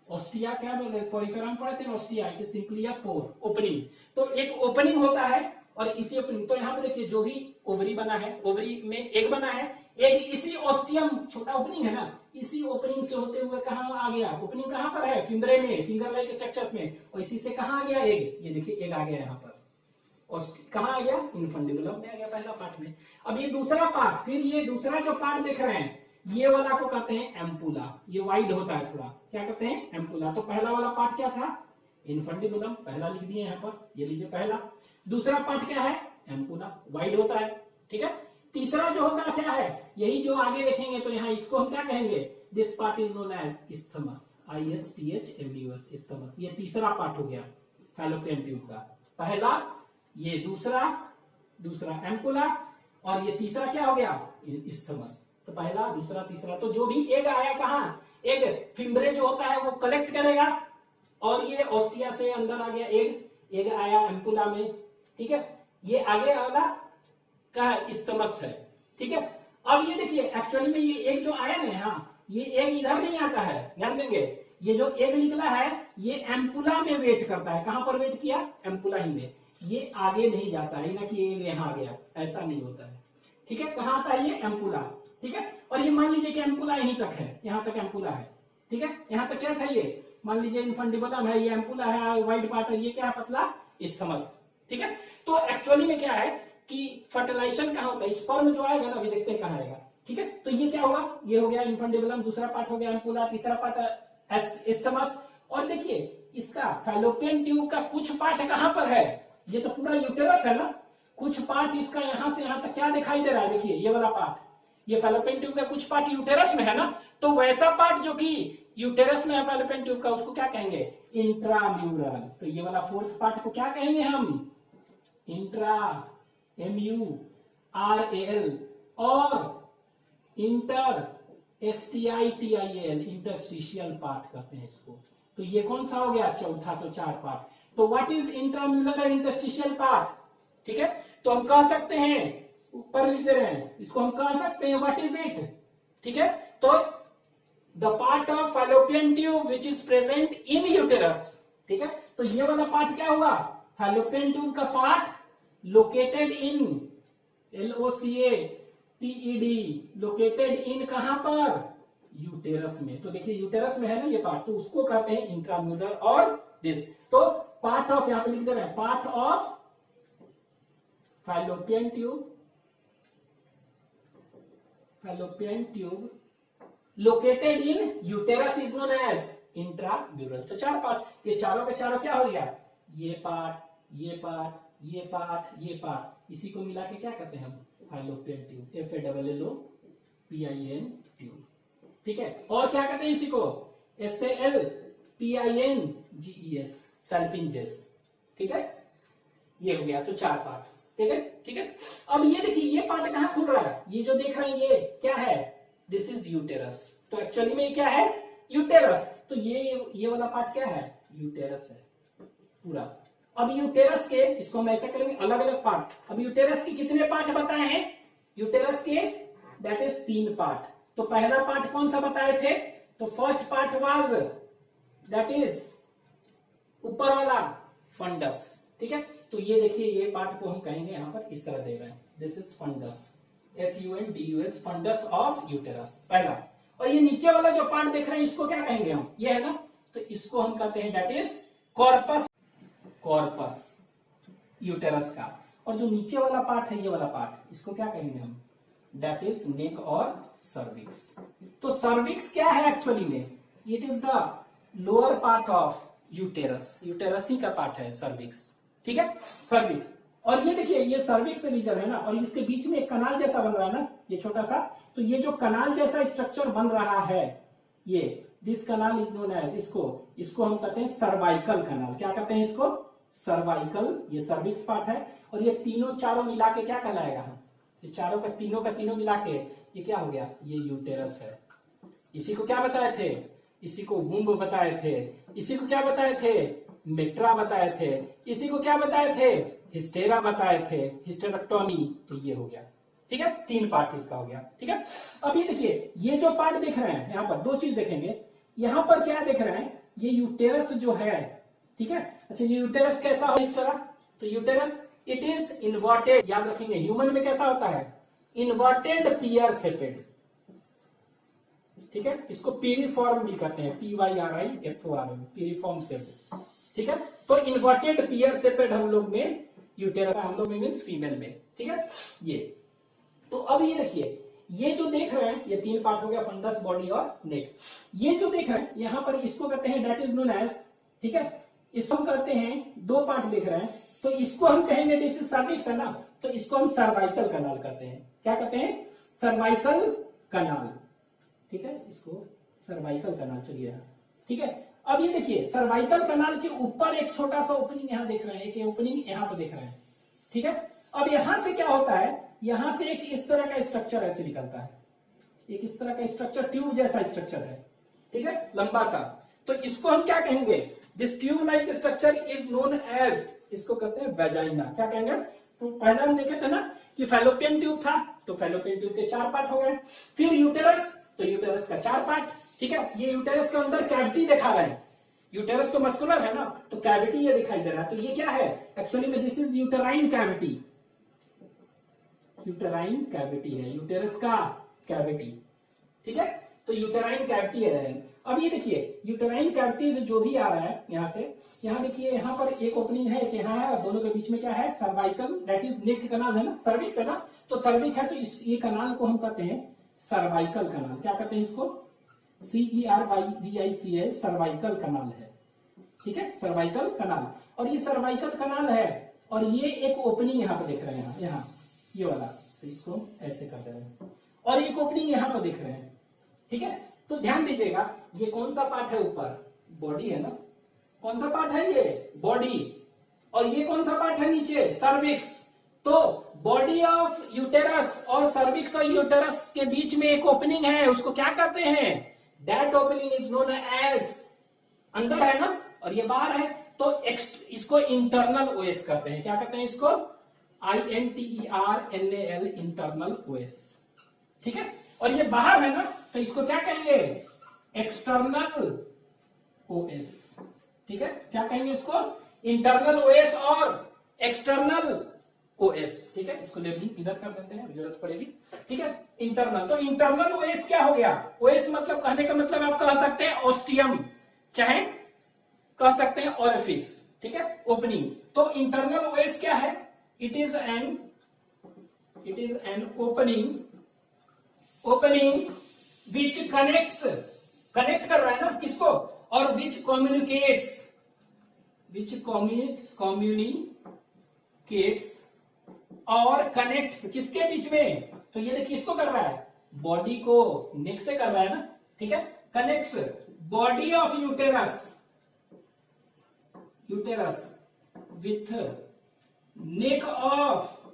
ऑस्टिया क्या बोलते हैं, पोरिफेरम पढ़ते हैं, ostia it is simply a pore, opening, तो एक ओपनिंग होता है, और इसी ओपनिंग, तो यहां पे देखिए जो भी ओवरी बना है, ओवरी में एग बना है, एग इसी ऑस्टियम, छोटा ओपनिंग है ना, इसी ओपनिंग से होते हुए कहां आ गया, ओपनिंग कहां पर है, फिम्ब्रे में, फिंगर लाइक स्ट्रक्चर्स में, और इसी से कहां आ गया एग, ये देखिए एग आ गया यहाँ पर, और कहां आ गया, इनफंडिबुलम में आ गया पहला पार्ट में। अब ये दूसरा पार्ट, फिर ये दूसरा जो पार्ट देख रहे हैं, ये वाला को कहते हैं एम्पुला, ये वाइड होता है थोड़ा, क्या कहते हैं, एम्पुला। तो पहला वाला पार्ट क्या था, इनफंडिबुलम, पहला लिख दिए यहाँ पर, ये लीजिए पहला। दूसरा पार्ट क्या है, एम्पुला, वाइड होता है, ठीक है। तीसरा जो होगा क्या है, यही जो आगे देखेंगे, तो यहाँ इसको हम क्या कहेंगे, this part is known as isthmus, ISTHMUS, isthmus. ये तीसरा पार्ट हो गया फैलोपियन ट्यूब का, पहला ये, दूसरा एम्पुला, और ये तीसरा क्या हो गया, इस्थमस। तो पहला दूसरा तीसरा, तो जो भी एग आया कहां, एग फिम्ब्रे जो होता है वो कलेक्ट करेगा, और ये ऑस्टिया से अंदर आ गया एग आया एम्पुला में, ठीक है। ये आगे वाला का इस्तमस है, ठीक है। अब ये देखिए एक्चुअली में ये एग जो आया ना, हाँ ये एग इधर नहीं आता है, ध्यान देंगे। ये जो एग निकला है ये एम्पुला में वेट करता है। कहां पर वेट किया? एम्पुला ही में। ये आगे नहीं जाता है ना कि एग यहां आ गया, ऐसा नहीं होता है, ठीक है। कहां आता है? ये एम्पुला, ठीक है। और ये मान लीजिए कि एम्पुला यहीं तक है, यहां तक एम्पुला है, ठीक है। यहां तक क्या था? ये मान लीजिए इनफंडिबुलम है, ये एम्पुला है, व्हाइट पार्ट है, ये क्या है? पतला इस्थमस, ठीक है। तो एक्चुअली में क्या है कि फर्टिलाइजेशन कहां होता है? स्पर्म जो आएगा ना, अभी देखते हैं कहां आएगा, ठीक है। तो ये क्या होगा? ये हो गया इनफंडिबुलम, दूसरा पार्ट हो गया एम्पुला, तीसरा पार्ट इस्थमस। और देखिए इसका फैलोपियन ट्यूब का कुछ पार्ट कहां पर है? ये तो पूरा यूटेरस है ना, कुछ पार्ट इसका यहां से यहां तक क्या दिखाई दे रहा है? देखिए ये वाला पार्ट, ये फैलोपियन ट्यूब का कुछ पार्ट यूटेरस में है ना, तो वैसा पार्ट जो कि यूटेरस में है फैलोपियन ट्यूब का, उसको क्या कहेंगे? इंट्राम्यूरल। तो ये वाला फोर्थ पार्ट को क्या कहेंगे हम? इंट्रा, MURAL, और इंटर, STITIAL, इंटरस्टिशियल पार्ट कहते हैं इसको। तो ये कौन सा हो गया? चौथा। तो 4 पार्ट। तो व्हाट इज इंट्राम्यूरल और इंटरस्टिशियल पार्ट, ठीक है। तो हम कह सकते हैं, ऊपर लिख दे रहे हैं इसको, हम कह सकते हैं व्हाट इज इट, ठीक है। तो the part of fallopian tube which is present in uterus, ठीक है। तो ये वाला पार्ट क्या हुआ? फैलोपियन ट्यूब का part located in, LOCATED, located in कहां पर? यूटेरस में। तो देखिए यूटेरस में है ना ये पार्ट, तो उसको कहते हैं इंट्राम्यूरल और दिस। तो पार्ट ऑफ, यहां पे लिख दे रहे हैं, part of fallopian tube located in uterus is known as intramural. तो 4 पार्ट, ये चारों के चारों क्या हो गया? ये पार्ट, ये पार्ट, ये पार्ट, ये पार्ट, इसी को मिला के क्या कहते हैं हम? फैलोपियन ट्यूब, FALLOPIN ट्यूब, ठीक है। और क्या कहते हैं इसी को? SALPINGES, सैल्पिंजेस, ठीक है। ये हो गया। तो 4 पार्ट, ठीक है, ठीक है। अब ये देखिए ये पार्ट कहां खुल रहा है? ये जो देख रहे हैं ये क्या है? This is uterus. तो एक्चुअली में ये क्या है? यूटेरस। तो ये वाला पार्ट क्या है? यूटेरस है पूरा। अब यूटेरस के, इसको हम ऐसा करेंगे अलग अलग पार्ट। अब यूटेरस के कितने पार्ट बताए हैं? यूटेरस के दैट इज 3 पार्ट। तो पहला पार्ट कौन सा बताए थे? तो first part was that is ऊपर वाला फंडस, ठीक है। तो ये देखिए ये पार्ट को हम कहेंगे यहां पर इस तरह दे रहे हैं, this is fundus, FUNDUS, fundus of uterus, पहला। और ये नीचे वाला जो पार्ट देख रहे हैं इसको क्या कहेंगे हम? ये है ना, तो इसको हम कहते हैं that is corpus, corpus uterus का। और जो नीचे वाला पार्ट है ये वाला पार्ट, इसको क्या कहेंगे हम? दैट इज नेक और सर्विक्स। तो सर्विक्स क्या है एक्चुअली में? It is the lower part of uterus, uterus ही का पार्ट है सर्विक्स, ठीक है, सर्विक्स। और ये देखिए ये सर्विक्स रीजन है ना, और इसके बीच में एक कनाल जैसा बन रहा है ना, ये छोटा सा। तो ये जो कनाल जैसा स्ट्रक्चर बन रहा है, ये this canal is known as, इसको हम कहते हैं सर्वाइकल कनाल। क्या कहते हैं इसको? सर्वाइकल। ये सर्विक्स पार्ट है। और ये तीनों चारों मिला के क्या कहलाएगा? ये चारों का तीनों मिला के ये क्या हो गया? ये यूटेरस है। इसी को क्या बताए थे? इसी को वुम्ब बताए थे। इसी को क्या बताए थे? मेट्रा बताए थे। इसी को क्या बताए थे? हिस्टेरा बताए थे, हिस्टेरेक्टोमी। तो ये हो गया, ठीक है, 3 पार्ट इसका हो गया, ठीक है। अब ये देखिए ये जो पार्ट देख रहे हैं यहां पर 2 चीज देखेंगे। यहां पर क्या देख रहे हैं? ये यूटेरस जो है, ठीक है। अच्छा ये यूटेरस कैसा हो इस तरह? तो यूटेरस इट इज इन्वर्टेड, याद रखेंगे ह्यूमन में कैसा होता है? इन्वर्टेड पियर सेपेड, ठीक है। इसको पीरिफॉर्म भी कहते हैं, PYRIFORM, पीरिफॉर्म सेपेड, ठीक है। तो इन्वर्टेड पियर सेपेड हम लोग में यूटेरस, हम लोग में मीन्स फीमेल में, ठीक है। ये तो अब ये देखिए ये जो देख रहे हैं ये 3 पार्ट हो गया, फंडस, बॉडी और नेक। ये जो देख रहे हैं यहां पर इसको कहते हैं दैट इज नोन एज, ठीक है। इसको हम कहते हैं 2 पार्ट देख रहे हैं, तो इसको हम कहेंगे दिस इज सर्विक्स है ना, तो इसको हम सर्वाइकल कनाल कहते हैं। क्या कहते हैं? सर्वाइकल कनाल, ठीक है। इसको सर्वाइकल कनाल, चलिए, ठीक है। अब ये देखिए सर्वाइकल कनाल के ऊपर एक छोटा सा ओपनिंग यहां देख रहे हैं, एक ओपनिंग यहां पर देख रहे हैं, ठीक है। अब यहां से क्या होता है? यहां से एक इस तरह का स्ट्रक्चर ऐसे निकलता है, एक इस तरह का स्ट्रक्चर, ट्यूब जैसा स्ट्रक्चर है, ठीक है, लंबा सा। तो इसको हम क्या कहेंगे, this tube like structure is known as, इसको कहते हैं वेजाइना। क्या कहेंगे, तो पहले हम देखे थे ना कि फैलोपियन ट्यूब था, तो फैलोपियन ट्यूब के 4 पार्ट हो गए। फिर यूटेरस, तो यूटेरस का 4 पार्ट, ठीक है। ये यूटेरस के अंदर कैविटी दिखा रहा है, यूटेरस तो मस्कुलर है ना, तो कैविटी ये दिखाई दे रहा है। तो ये क्या है, एक्चुअली में this is uterine cavity, uterine cavity है, यूटेरस का कैविटी, ठीक है। तो यूटेराइन कैविटी है। अब ये देखिए यूटेराइन कैविटी जो भी आ रहा है यहां से, यहां देखिए यहां पर एक ओपनिंग है, एक यहां है, दोनों के बीच में क्या है, सर्वाइकल, दैट इज नेक कनाल है ना, सर्विक्स है ना, तो सर्विक है, तो इस ये कनाल को हम कहते हैं सर्वाइकल कनाल। क्या कहते हैं इसको, CERVICL, सर्वाइकल कनाल है, ठीक है, सर्वाइकल कनाल। और ये सर्वाइकल कनाल है, और ये एक ओपनिंग यहाँ पे देख रहे हैं, यहाँ ये वाला, तो इसको ऐसे कर दे रहे हैं, और एक ओपनिंग यहाँ पे देख रहे हैं, ठीक है। तो ध्यान दीजिएगा, ये कौन सा पार्ट है, ऊपर बॉडी है ना, कौन सा पार्ट है, ये बॉडी, और ये कौन सा पार्ट है नीचे, सर्विक्स। तो बॉडी ऑफ यूटेरस और सर्विक्स और यूटेरस के बीच में एक ओपनिंग है, उसको क्या कहते हैं, that opening is known as, अंदर है ना और ये बाहर है, तो इसको इंटरनल ओएस कहते हैं। क्या कहते हैं इसको, INTERNAL, इंटरनल ओएस, ठीक है। और ये बाहर है ना, तो इसको क्या कहेंगे, एक्सटर्नल ओएस, ठीक है। क्या कहेंगे इसको, इंटरनल ओएस और एक्सटर्नल ओएस, ठीक है। इसको लेबलिंग इधर कर देते हैं, जरूरत पड़ेगी, ठीक है। इंटरनल, तो इंटरनल ओएस क्या हो गया, ओएस मतलब कहने का मतलब आप कह सकते हैं ऑस्टियम, चाहे कह सकते हैं ओरिफिस, ठीक है, ओपनिंग। तो इंटरनल ओएस क्या है, it is an opening which connect कर रहा है ना किसको, और विच कम्युनिकेट्स और कनेक्ट्स किसके बीच में, तो ये देखिए किसको कर रहा है, बॉडी को नेक से कर रहा है ना, ठीक है। Connects body of uterus with neck of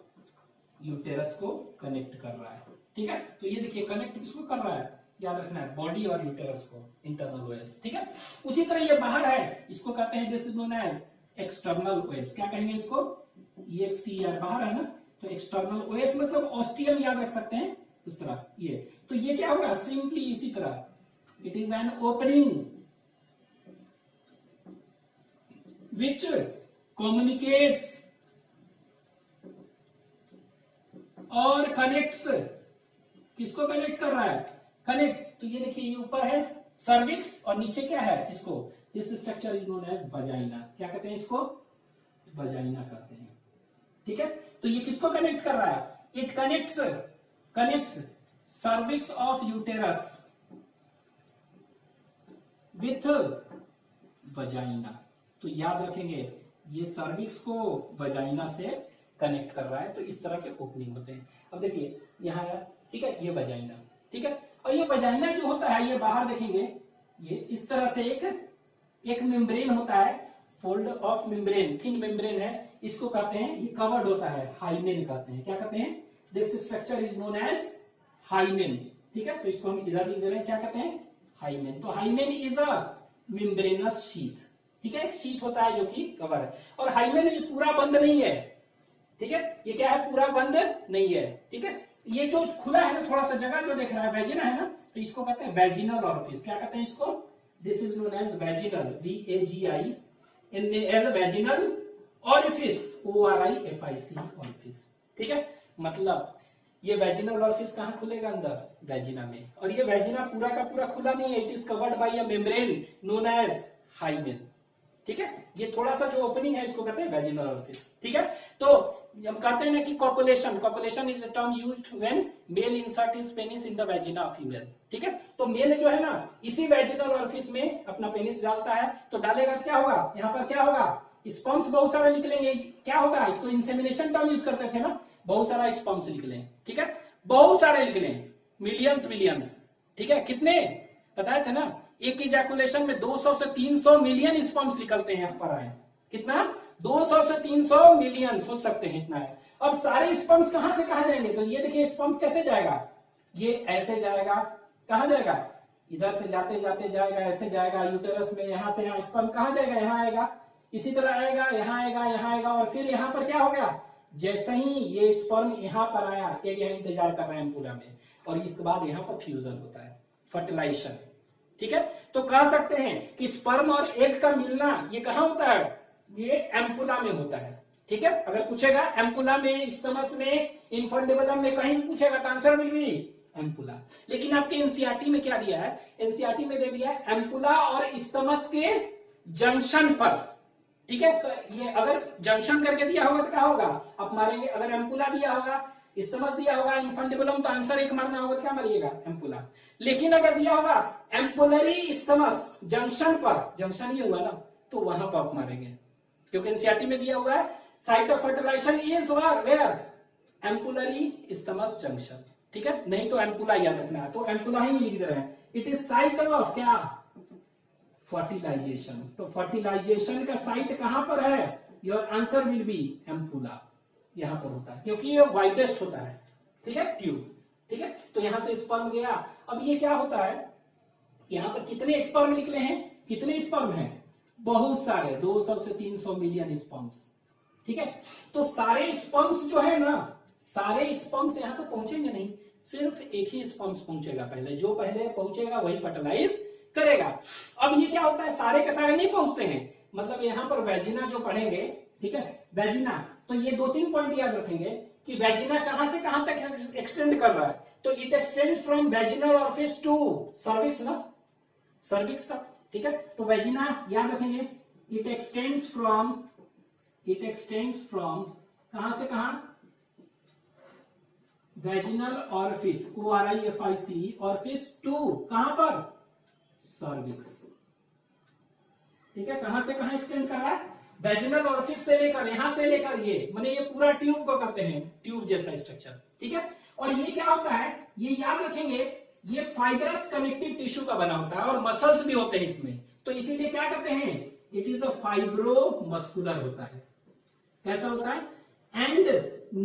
uterus को कनेक्ट कर रहा है, ठीक है। तो ये देखिए कनेक्ट किसको कर रहा है, याद रखना है, बॉडी और यूटेरस को, इंटरनल ओएस, ठीक है। उसी तरह ये बाहर है, इसको कहते हैं, this is known as external os. क्या कहेंगे इसको, EXTER, बाहर है ना, तो एक्सटर्नल ओएस मतलब ऑस्टियम, याद रख सकते हैं उस तरह ये। तो ये क्या होगा, सिंपली इसी तरह, it is an opening which communicates और कनेक्ट्स, किसको कनेक्ट कर रहा है, कनेक्ट। तो ये देखिए ये ऊपर है सर्विक्स, और नीचे क्या है, इसको, this structure is known as vagina. क्या कहते हैं इसको, वजाइना कहते हैं, ठीक है। तो ये किसको कनेक्ट कर रहा है, it connects cervix of uterus with vagina. तो याद रखेंगे, ये सर्विक्स को वजाइना से कनेक्ट कर रहा है, तो इस तरह के ओपनिंग होते हैं। अब देखिए यहाँ है, ठीक है, ये वजाइना, ठीक है। और ये वजाइना जो होता है, ये बाहर देखेंगे, ये इस तरह से एक मेम्ब्रेन होता है, fold of membrane, thin membrane है, इसको कहते हैं, ये कवर्ड होता है, हाइमेन कहते हैं। क्या कहते हैं, this structure is known as hymen, ठीक है। तो इसको हम इधर लिख दे रहे हैं, क्या कहते हैं, हाइमेन। तो hymen is a membranes sheath, ठीक है, एक शीट होता है जो कि कवर है। और हाइमेन ये पूरा बंद नहीं है, ठीक है, ये क्या है, पूरा बंद नहीं है, ठीक है। ये जो खुला है ना, थोड़ा सा जगह जो देख रहा है, वेजिना है ना, तो इसको कहते हैं वेजिनल ऑरिफिस। क्या कहते हैं इसको, this is known as vaginal, VAGINAL, vaginal orifice, ORIFIC orifice, ठीक है। मतलब ये वेजिनल ऑरिफिस कहां खुलेगा, अंदर वेजिना में, और ये वेजिना पूरा का पूरा खुला नहीं है, it is covered by a membrane known as hymen, ठीक है। ये थोड़ा सा जो ओपनिंग है, इसको कहते हैं वेजिनल ऑरिफिस, ठीक है। तो हम कहते हैं ना कि copulation is a term used when mail insert his penis in the vagina of female, ठीक है। तो मेल जो है ना, इसी वेजिनल ऑरिफिस में अपना पेनिस डालता है, तो डालेगा तो क्या होगा, यहाँ पर क्या होगा, स्पर्म्स बहुत सारा निकलेंगे। क्या होगा, इसको इंसेमिनेशन टर्म यूज करते थे ना, बहुत सारा स्पर्म्स निकले, ठीक है, बहुत सारे निकले, मिलियंस, ठीक है। कितने बताए थे ना, एक इजैकुलेशन में 200 से 300 मिलियन स्पर्म्स निकलते हैं, यहाँ पर आए, कितना, 200 से 300 मिलियन, सोच सकते हैं इतना है। अब सारे स्पर्म्स कहां से कहां जाएंगे, तो ये देखिए स्पर्म्स कैसे जाएगा, ये ऐसे जाएगा, कहां जाएगा, इधर से जाते जाते जाएगा, ऐसे जाएगा यूटेरस में, यहां से यहाँ स्पर्म कहाँ जाएगा, यहाँ आएगा, इसी तरह आएगा, यहाँ आएगा, यहाँ आएगा, और फिर यहाँ पर क्या हो गया, जैसे ही ये स्पर्म यहाँ पर आया, एक यहाँ इंतजार कर रहे हैं एम्पुला में, और इसके बाद यहाँ पर फ्यूजन होता है, फर्टिलाइजेशन। ठीक है, तो कह सकते हैं कि स्पर्म और एग का मिलना ये कहाँ होता है, ये एम्पुला में होता है। ठीक है, अगर पूछेगा एम्पुला में, इस्तमस में, इन्फेंटिबुलम में, कहीं पूछेगा तो आंसर विल बी एम्पुला। लेकिन आपके एनसीईआरटी में क्या दिया है, एनसीईआरटी में दे दिया है एम्पुला और इस्तमस के जंक्शन पर। ठीक है, तो ये अगर जंक्शन करके दिया होगा तो क्या होगा, आप मारेंगे। अगर एम्पुला दिया होगा, इस्तमस दिया होगा, इन्फेंटिबुलम, तो आंसर एक मारना होगा तो क्या मारिएगा, एम्पुला। लेकिन अगर दिया होगा एम्पुलरी इस्तमस जंक्शन पर, जंक्शन ये हुआ ना, तो वहां पर आप मारेंगे, क्योंकि एनसीईआरटी में दिया हुआ है site of fertilisation is where, ampullary isthmus junction. ठीक है, नहीं तो एम्पुला याद रखना है, तो एम्पुला ही लिख दे रहे हैं, इट इज साइट ऑफ क्या, फर्टिलाइजेशन। तो फर्टिलाइजेशन का साइट कहां पर है, your answer will be ampulla, यहां पर होता है, क्योंकि ये वाइडेस्ट होता है। ठीक है, ट्यूब। ठीक है, तो यहां से स्पर्म गया, अब ये क्या होता है, यहां पर कितने स्पर्म निकले हैं, कितने स्पर्म हैं, बहुत सारे, 200 से 300 मिलियन स्पर्म्स। ठीक है, तो सारे स्पर्म्स जो है ना, सारे स्पर्म्स यहां तो पहुंचेंगे नहीं, सिर्फ एक ही स्पर्म्स पहुंचेगा पहले, जो पहले पहुंचेगा वही फर्टिलाइज करेगा। अब ये क्या होता है, सारे के सारे नहीं पहुंचते हैं, मतलब यहां पर वेजिना जो पढ़ेंगे, ठीक है, वेजिना, तो ये 2-3 पॉइंट याद रखेंगे कि वेजिना कहां से कहां तक एक्सटेंड कर रहा है, तो it extend from vaginal orifice to cervix ना, सर्विक्स तक। ठीक है, तो वेजिना याद रखेंगे, इट एक्सटेंड्स फ्रॉम कहां से कहां, vaginal orifice, ORIFIC orifice to कहां पर, सर्विक्स। ठीक है, कहां से कहां एक्सटेंड कर रहा है, वेजिनल ऑरिफिस से लेकर, यहां से लेकर ये, माने ये पूरा ट्यूब को कहते हैं, ट्यूब जैसा स्ट्रक्चर। ठीक है, और ये क्या होता है, ये याद रखेंगे, ये फाइब्रस कनेक्टिव टिश्यू का बना होता है, और मसल्स भी होते हैं इसमें, तो इसीलिए क्या कहते हैं, it is a fibro muscular होता है। कैसा होता है, एंड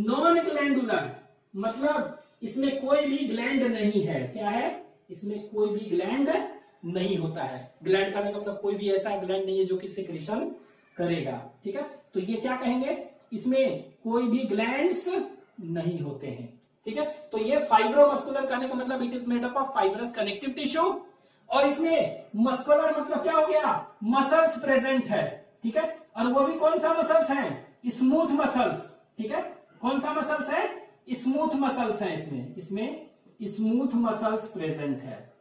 नॉन ग्लैंडुलर, मतलब इसमें कोई भी ग्लैंड नहीं है, क्या है, इसमें कोई भी ग्लैंड नहीं होता है। ग्लैंड का मतलब कोई भी ऐसा ग्लैंड नहीं है जो कि सिक्रीशन करेगा। ठीक है, तो ये क्या कहेंगे, इसमें कोई भी ग्लैंड्स नहीं होते हैं। ठीक है, तो ये फाइब्रोमस्कुलर कहने का मतलब it is made up of fibrous connective tissue, और इसमें मस्कुलर मतलब क्या हो गया, मसल्स प्रेजेंट है। ठीक है, और वो भी कौन सा मसल्स है, स्मूथ मसल्स। ठीक है, कौन सा मसल्स है, स्मूथ मसल्स है, इसमें स्मूथ मसल्स प्रेजेंट है।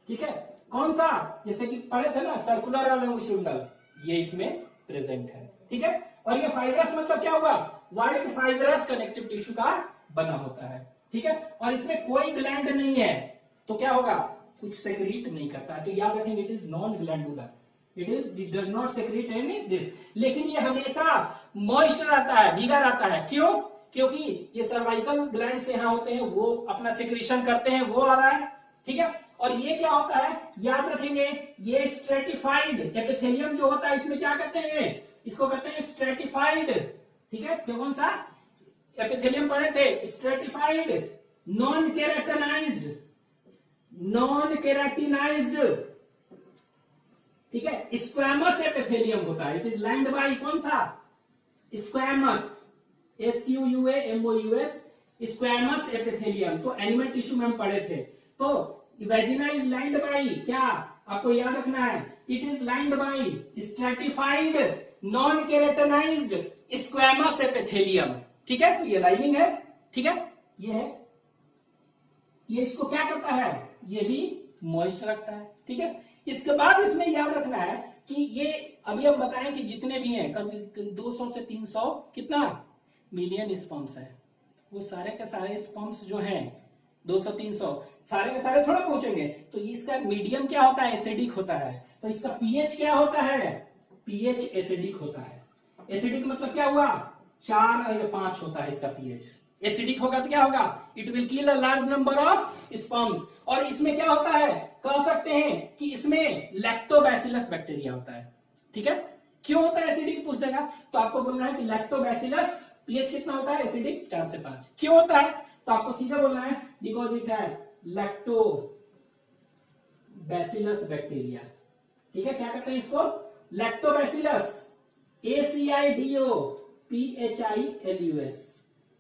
ठीक है, कौन सा, जैसे कि पढ़े थे ना सर्कुलर और लॉन्गिट्यूडिनल, ये इसमें प्रेजेंट है। ठीक है, और ये फाइब्रस मतलब क्या होगा, वाइट फाइब्रस कनेक्टिव टिश्यू का बना होता है। ठीक है, और इसमें कोई ग्लैंड नहीं है, तो क्या होगा, कुछ सेक्रीट नहीं करता है, तो याद रखेंगे it is non glandular, it does not secrete any this. लेकिन ये हमेशा मॉइस्ट रहता है, भीगा रहता है, क्यों, क्योंकि ये सर्वाइकल ग्लैंड से यहां होते हैं, वो अपना सेक्रीशन करते हैं, वो आ रहा है। ठीक है, और ये क्या होता है, याद रखेंगे, ये स्ट्रेटिफाइड एपिथेलियम जो होता है, इसमें क्या कहते हैं, इसको कहते हैं स्ट्रेटिफाइड। ठीक है, तो कौन सा एपिथेलियम पढ़े थे, stratified, non keratinised, non keratinised. ठीक है, स्क्वैमस एपिथेलियम होता है, इट इज लाइंड बाय कौन सा, स्क्वैमस, SQUAMOUS, स्क्वैमस एपिथेलियम। तो एनिमल टिश्यू में हम पढ़े थे, तो वेजिना इज लाइंड बाय क्या, आपको याद रखना है, it is lined by stratified non keratinised squamous epithelium. ठीक है, तो ये लाइनिंग है। ठीक है, ये है, ये इसको क्या करता है, ये भी मॉइस्ट रखता है। ठीक है, इसके बाद इसमें याद रखना है कि ये अभी हम बताएं कि जितने भी हैं, कभी 200 से 300 कितना मिलियन स्पर्म्स है, वो सारे के सारे स्पर्म्स जो हैं 200-300 सारे के सारे थोड़ा पहुंचेंगे, तो इसका मीडियम क्या होता है, एसिडिक होता है। तो इसका पीएच क्या होता है, पीएच एसिडिक होता है। एसिडिक मतलब क्या हुआ, 4 या 5 होता है इसका पीएच। एसिडिक होगा तो क्या होगा, it will kill a large number of sperms. और इसमें क्या होता है, कह सकते हैं कि इसमें लैक्टोबैसिलस बैक्टीरिया होता है। ठीक है, क्यों होता है एसिडिक पूछ देगा, तो आपको बोलना है कि लैक्टोबैसिलस पीएच कितना होता है, एसिडिक 4 से 5। क्यों होता है, तो आपको सीधा बोलना है because it has bacillus bacteria. ठीक है, क्या कहते हैं इसको? Lactobacillus, ACIDOPHILUS,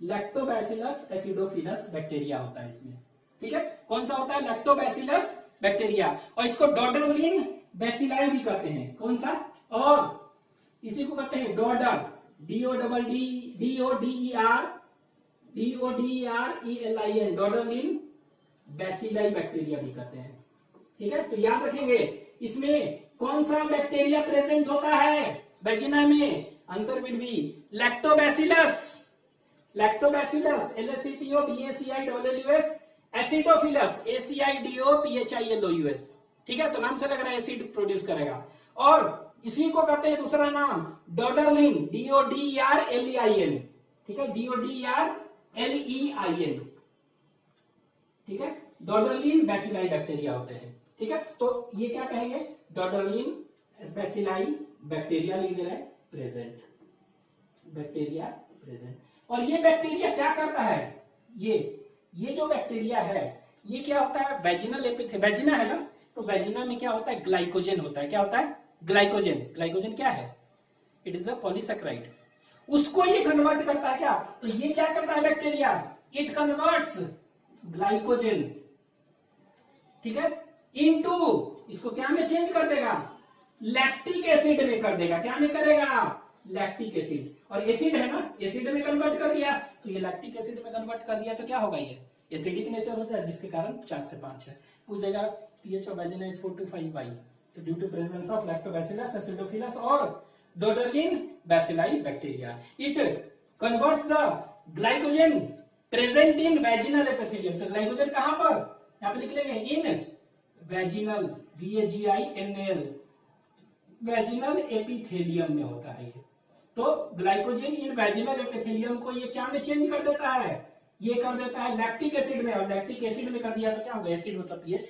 lactobacillus acidophilus bacteria होता है इसमें। ठीक है, कौन सा होता है? Lactobacillus bacteria. और इसको डॉडरलिन बैसिलाई भी कहते हैं। कौन सा? और इसी को कहते हैं डॉडर, DODERELIN, डॉडरलिन बैसिलाई बैक्टीरिया भी कहते हैं। ठीक है, तो याद रखेंगे इसमें कौन सा बैक्टीरिया प्रेजेंट होता है वेजिना में? Answer will B lactobacillus, lactobacillus LACTOBACILLUS, acidophilus ACIDOPHILUS। ठीक है, तो नाम से लग रहा है एसिड प्रोड्यूस करेगा। और इसी को कहते हैं दूसरा नाम डॉडरलिन, DODERLEIN। ठीक है, DODERLEIN। ठीक है, डॉडरलिन बैसिलाई बैक्टीरिया होते हैं। ठीक है, तो ये क्या कहेंगे? डॉडरलिन बैसिलाई बैक्टीरिया लिख दे रहे हैं प्रेजेंट, बैक्टीरिया प्रेजेंट। और ये बैक्टीरिया क्या करता है? ये जो बैक्टीरिया है ये क्या होता है? वेजिनल वेजिना है ना, तो वेजिना में क्या होता है? ग्लाइकोजन होता है। क्या होता है? ग्लाइकोजन। ग्लाइकोजन क्या है? It is a polysaccharide. उसको ये कन्वर्ट करता है क्या? तो ये क्या करता है बैक्टीरिया? इट कन्वर्ट्स ग्लाइकोजन, ठीक है, इनटू, इसको क्या में चेंज कर देगा? लैक्टिक एसिड में कर देगा। क्या में करेगा? Lactic acid. और एसिड है ना, एसिड में कन्वर्ट कर दिया, तो ये लैक्टिक एसिड में कन्वर्ट कर दिया तो क्या होगा? ये एसिडिक नेचर होता है, जिसके कारण 4 से 5 है। पूछ देगा pH of vagina is 4 to 5 y, तो due to presence of lactobacillus acidophilus और Doderlein bacilli bacteria, it converts the glycogen present in vaginal epithelium. तो ग्लाइकोजन कहां पर? यहां पे लिख लेंगे in vaginal, VAGINAL, vaginal epithelium में होता है ये। तो ग्लाइकोजन इन वेजिनल एपिथेलियम को ये क्या में चेंज कर देता है? ये कर देता है लैक्टिक एसिड में। और लैक्टिक एसिड में कर दिया तो क्या होगा? एसिड मतलब pH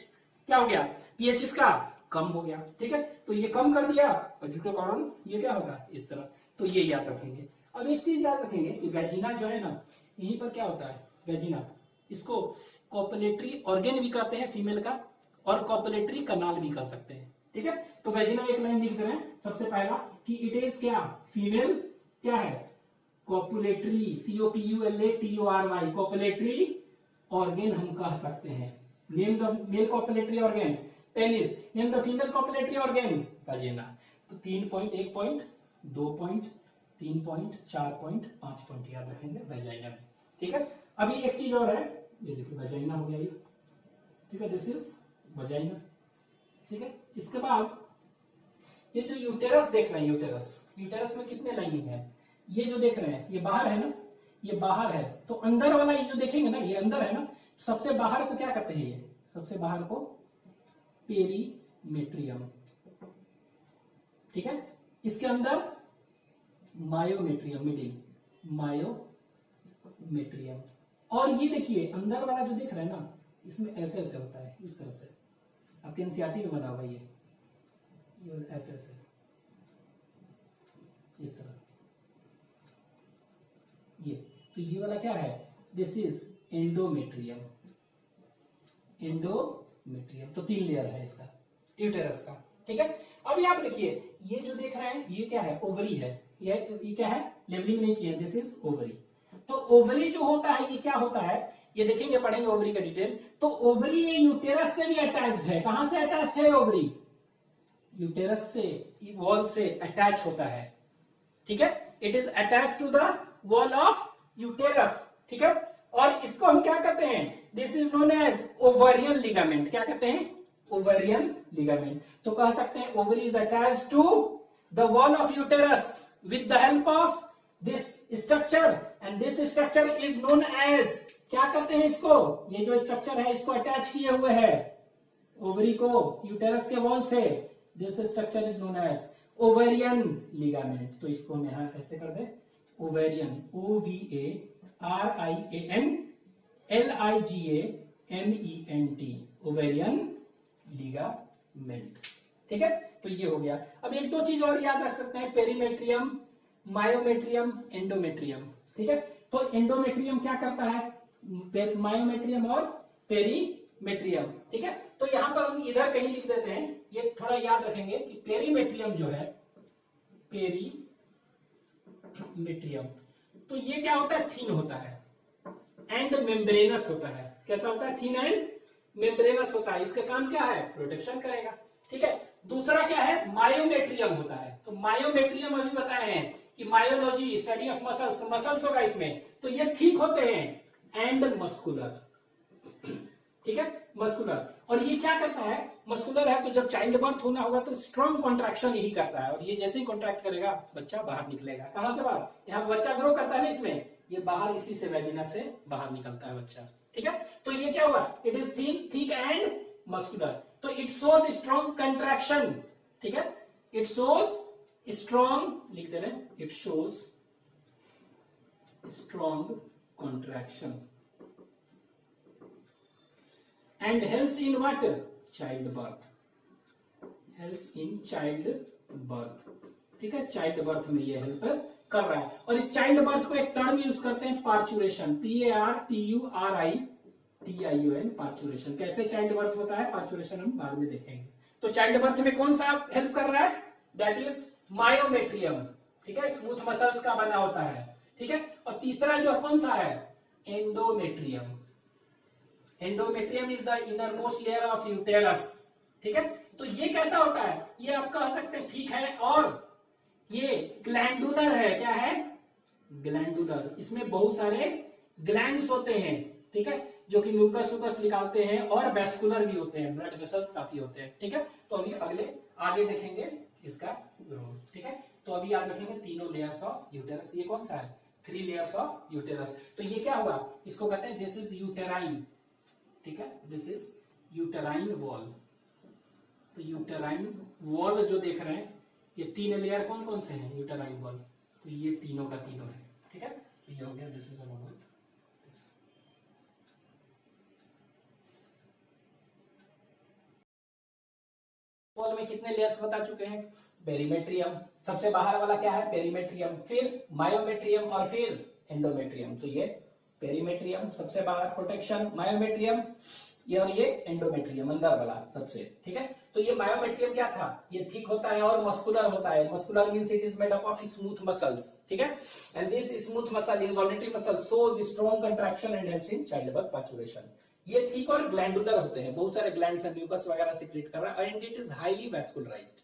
क्या हो गया? pH इसका कम हो गया। ठीक है, तो ये कम कर दिया और जिसके कारण ये क्या होगा? इस तरह। तो ये याद रखेंगे। अब एक चीज याद रखेंगे कि वेजिना जो है ना, यहीं पर क्या होता है? वेजिना, इसको कॉपुलेटरी ऑर्गन भी कहते हैं फीमेल का, और कॉपुलेटरी कनाल भी कह सकते हैं। ठीक है, तो वेजिना एक लाइन लिख दे रहे हैं सबसे पहला कि इट इज क्या? फीमेल क्या है? कॉपुलेटरी, COPULATORY, कॉपुलेटरी ऑर्गन हम कह सकते हैं। Name the male copulatory organ penis, name the female copulatory organ vagina. तो 3 point, 1 point, 2 point, 3 point, 4 point, 5 point याद रखेंगे वेजाइना में। ठीक है, अभी एक चीज और है, ये देखिए वेजाइना हो गया ये। ठीक है, दिस इज वेजाइना। ठीक है, इसके बाद ये जो यूटेरस देख रहे हैं, यूटेरस में कितने लाइनिंग है? ये जो देख रहे हैं ये बाहर है ना, ये बाहर है। तो अंदर वाला ये जो देखेंगे ना, ये अंदर है ना, सबसे बाहर को क्या कहते हैं? ये सबसे बाहर को पेरीमेट्रियम। ठीक है, इसके अंदर मायोमेट्रियम, मिडिल मायोमेट्रियम। और ये देखिए अंदर वाला जो दिख रहा है ना, इसमें ऐसे ऐसे होता है, इस तरह से। आपके एनसीईआरटी में बना हुआ ये ऐसे ऐसे इस तरह। ये तो ये वाला क्या है? This is endometrium, endometrium. तो 3 लेयर है इसका यूटेरस का। ठीक है, अब आप देखिए ये जो देख रहे हैं ये क्या है? ओवरी है। ये क्या है? लेबलिंग नहीं किया, दिस इज ओवरी। तो ओवरी जो होता है ये क्या होता है? ये देखेंगे, पढ़ेंगे ओवरी का डिटेल। तो ओवरी ये यूटेरस से भी अटैच्ड है। कहां से अटैच्ड है ओवरी? यूटेरस से, वॉल से अटैच होता है। ठीक है, it is attach to the wall of uterus. ठीक है, और इसको हम क्या कहते हैं? This is known as ovarian ligament. क्या कहते हैं? Ovarian ligament. तो कह सकते हैं ovary is attach to the wall of uterus with the help of this structure, and this structure is known as, क्या कहते हैं इसको? ये जो स्ट्रक्चर है इसको अटैच किए हुए है ओवरी को यूटेरस के वॉल से। This structure is known as ovarian ligament. तो इसको हम यहां ऐसे कर दे, ovarian, OVARIAN LIGAMENT, ovarian ligament. ठीक है, तो ये हो गया। अब 1-2 चीज और याद रख सकते हैं, पेरीमेट्रियम, मायोमेट्रियम, एंडोमेट्रियम। ठीक है, तो एंडोमेट्रियम क्या करता है? मायोमेट्रियम और पेरीमेट्रियम। ठीक है, तो यहां पर हम इधर कहीं लिख देते हैं, ये थोड़ा याद रखेंगे कि पेरीमेट्रियम जो है, पेरीमेट्रियम, तो ये क्या होता है, थीन होता है एंड मेम्ब्रेनस होता है। कैसा होता है, थीन एंड मेम्ब्रेनस होता है। इसका काम क्या है, प्रोटेक्शन करेगा, ठीक है। दूसरा क्या है, मायोमेट्रियम होता है। तो मायोमेट्रियम अभी बताए हैं कि myology, study of muscles, muscles होगा इसमें, तो ये ठीक होते हैं एंड मस्कुलर, ठीक है, मस्कुलर। और ये क्या करता है, मस्कुलर है तो जब चाइल्ड बर्थ होना होगा तो स्ट्रॉन्ग कॉन्ट्रैक्शन यही करता है, और ये जैसे ही कॉन्ट्रैक्ट करेगा बच्चा बाहर निकलेगा। कहां से बाहर, यहाँ बच्चा ग्रो करता है ना इसमें, ये बाहर इसी से वेजिना से बाहर निकलता है बच्चा, ठीक है। तो ये क्या हुआ, it is thin, thick and muscular. तो इट शोज स्ट्रॉन्ग कंट्रैक्शन, ठीक है, इट शोज स्ट्रॉन्ग, लिख दे रहे हैं, it shows strong contraction and helps in what, child birth, helps in child birth, ठीक है, चाइल्ड बर्थ में ये हेल्प कर रहा है। और इस चाइल्ड बर्थ को एक टर्म यूज करते हैं, पार्चुरेशन, PARTURITION, पार्चुरेशन। कैसे चाइल्ड बर्थ होता है, पार्चुरेशन हम बाद में देखेंगे। तो चाइल्ड बर्थ में कौन सा हेल्प कर रहा है, दैट इज मायोमेट्रियम, ठीक है, स्मूथ मसल्स का बना होता है, ठीक है। और तीसरा जो कौन सा है, endometrium, endometrium is the inner most layer of uterus, ठीक है। तो ये कैसा होता है, ये आप कह सकते हैं ठीक है, और ये ग्लैंडुलर है, क्या है, ग्लैंडुलर। इसमें बहुत सारे ग्लैंड्स होते हैं, ठीक है, जो कि म्यूकस वूकस निकालते हैं, और वेस्कुलर भी होते हैं, ब्लड वेसल्स काफी होते हैं, ठीक है। तो अभी अगले आगे देखेंगे इसका रोल, ठीक है। तो अभी आप देखेंगे तीनों लेयर्स ऑफ यूटेरस, ये कौन सा है, 3 लेयर्स ऑफ यूटेरस। तो ये क्या हुआ, इसको कहते हैं दिस इज यूटेराइन, ठीक है, दिस इज यूटेराइन वॉल। तो यूटेराइन वॉल जो देख रहे हैं, ये 3 लेयर कौन कौन से हैं, यूटेराइन वॉल, तो ये तीनों का तीनों है, ठीक है। तो ये हो गया, दिस इज वॉल में कितने लेयर्स बता चुके हैं, पेरीमेट्रियम, सबसे बाहर वाला क्या है, पेरीमेट्रियम, फिर मायोमेट्रियम, और फिर एंडोमेट्रियम। तो ये पेरीमेट्रियम सबसे बाहर, प्रोटेक्शन, मायोमेट्रियम ये, और ये एंडोमेट्रियम अंदर वाला सबसे, ठीक है। तो ये मायोमेट्रियम क्या था, ये थिक होता है और मस्कुलर होता है। Muscular means it is made up of smooth muscles, ठीक है, and this smooth muscle, involuntary muscle, shows strong contraction and helps in child birth, parturition. ये थिक और ग्लैंडुलर होते हैं, बहुत सारे ग्लैंड्स एंड म्यूकस वगैरह सीक्रेट कर रहा है, and it is highly vascularised,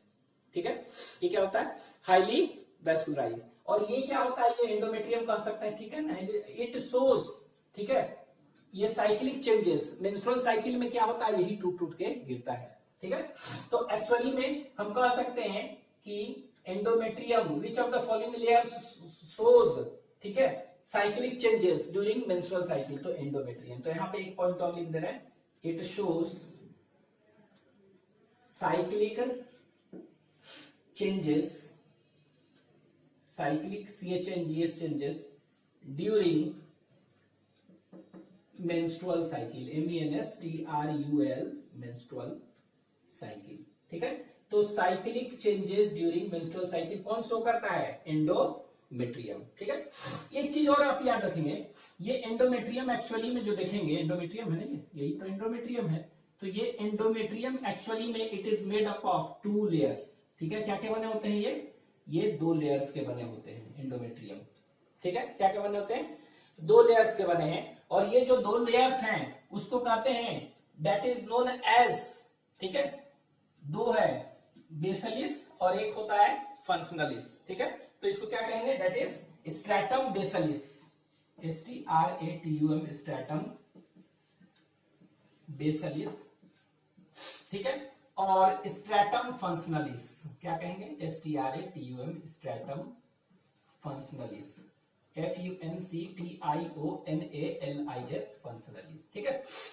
ठीक है। ये क्या होता है, हाईली वैस्कुलराइज्ड। और ये क्या होता है, ये एंडोमेट्रियम कह सकते हैं, ठीक है ना, इट शोज, ठीक है, ये साइक्लिक चेंजेस, मेंस्ट्रुअल साइकिल में क्या होता है, यही टूट टूट के गिरता है, ठीक है। तो एक्चुअली में हम कह सकते हैं कि endometrium, which of the following layers shows, ठीक है, cyclic changes during menstrual cycle, तो एंडोमेट्रियम। तो यहां पे एक पॉइंट और लिख दे रहे हैं, it shows cyclic changes, cyclic CHNGS changes during menstrual cycle, MENSTRUL, menstrual cycle, ठीक है। तो cyclic changes during menstrual cycle कौन शो करता है, एंडोमेट्रियम, ठीक है। एक चीज और आप याद रखेंगे, ये एंडोमेट्रियम एक्चुअली में जो देखेंगे, एंडोमेट्रियम है ना, यही तो एंडोमेट्रियम है। तो ये एंडोमेट्रियम एक्चुअली में it is made up of 2 layers, ठीक है। क्या क्या बने होते हैं, ये 2 लेयर्स के बने होते हैं एंडोमेट्रियम, ठीक है। क्या क्या बने होते हैं, 2 लेयर्स के बने हैं। और ये जो 2 लेयर्स हैं उसको कहते हैं, दैट इज नोन एज, ठीक है, 2 है बेसलिस और एक होता है फंक्शनलिस, ठीक है। तो इसको क्या कहेंगे, that is stratum basalis, STRATUM, stratum basalis, ठीक है। और स्ट्रैटम फंक्शनलिस क्या कहेंगे, STRATUM, stratum functionalis, FUNCTIONALIS, functionalis, ठीक है।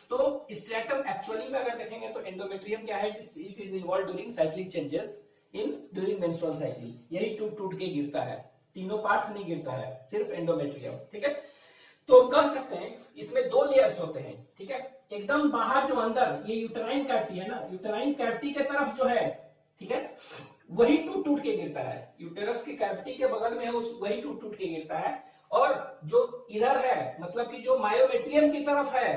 तो स्ट्रैटम एक्चुअली में अगर देखेंगे तो एंडोमेट्रियम क्या है, it is involve during cyclic changes in during menstrual cycle, यही टूट टूट के गिरता है, तीनों पार्ट नहीं गिरता है, सिर्फ एंडोमेट्रियम, ठीक है। तो हम कह सकते हैं इसमें 2 लेयर्स होते हैं, ठीक है। एकदम बाहर जो अंदर ये यूटेराइन कैविटी है ना, यूटेराइन कैविटी के तरफ जो है, ठीक है, वही टूट टूट के गिरता है, यूटेरस की कैविटी के बगल में है उस, वही टूट टूट के गिरता है। और जो इधर है, मतलब कि जो मायोमेट्रियम की तरफ है,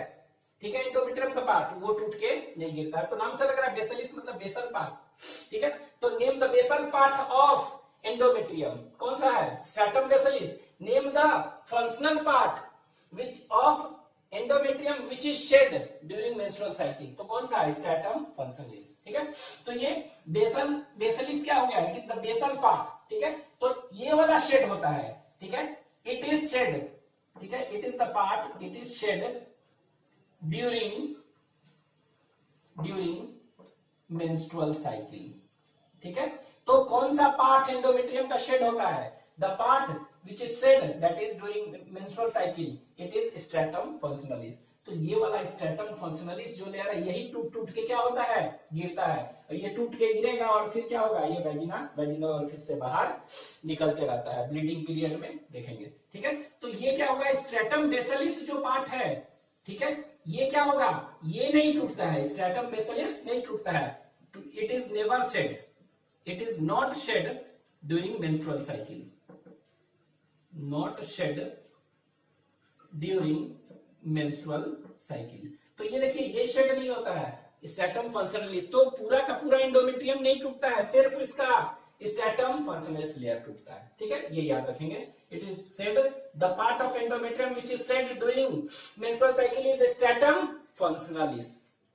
ठीक है, एंडोमेट्रियम का पार्ट वो टूट के नहीं गिरता है। तो नाम से लग रहा है बेसलिस मतलब बेसल पार्ट। ठीक है, तो name the basal part of endometrium, कौन सा है, stratum basalis. Name the functional part which of endometrium which is shed during menstrual cycle, तो कौन सा है, स्ट्रैटम फंक्शनलिस। ठीक है, तो ये बेसलिस क्या हो गया, it is the basal part. ठीक है, तो ये वाला शेड होता है। ठीक है, इट इज शेड, ठीक है, it is the part, it is shed during menstrual cycle. ठीक है, तो कौन सा पार्ट एंडोमेट्रियम का शेड होता है, the part which is shed that is during menstrual cycle, it is stratum functionalis. तो ये वाला स्ट्रैटम फंक्शनलिस जो लेयर है यही टूट टूट के क्या होता है, गिरता है। और ये टूट के गिरेगा और फिर क्या होगा, ये वेजिनल ऑरिफिस से बाहर निकलते रहता है, ब्लीडिंग पीरियड में देखेंगे। ठीक है, तो ये क्या होगा, स्ट्रैटम बेसलिस जो पार्ट है, ठीक है, ये क्या होगा, ये नहीं टूटता है, स्ट्रैटम बेसलिस नहीं टूटता है, it is never shed, it is not shed during menstrual cycle, not shed during menstrual cycle. तो ये देखिए ये शेड नहीं होता है स्ट्रैटम फंक्शनलिस, तो पूरा का पूरा एंडोमेट्रियम नहीं टूटता है, सिर्फ इसका स्ट्रैटम फंक्शनलिस लेयर टूटता है। ठीक है, ये याद रखेंगे, it is said the part of endometrium which is said during menstrual cycle is stratum functionalis.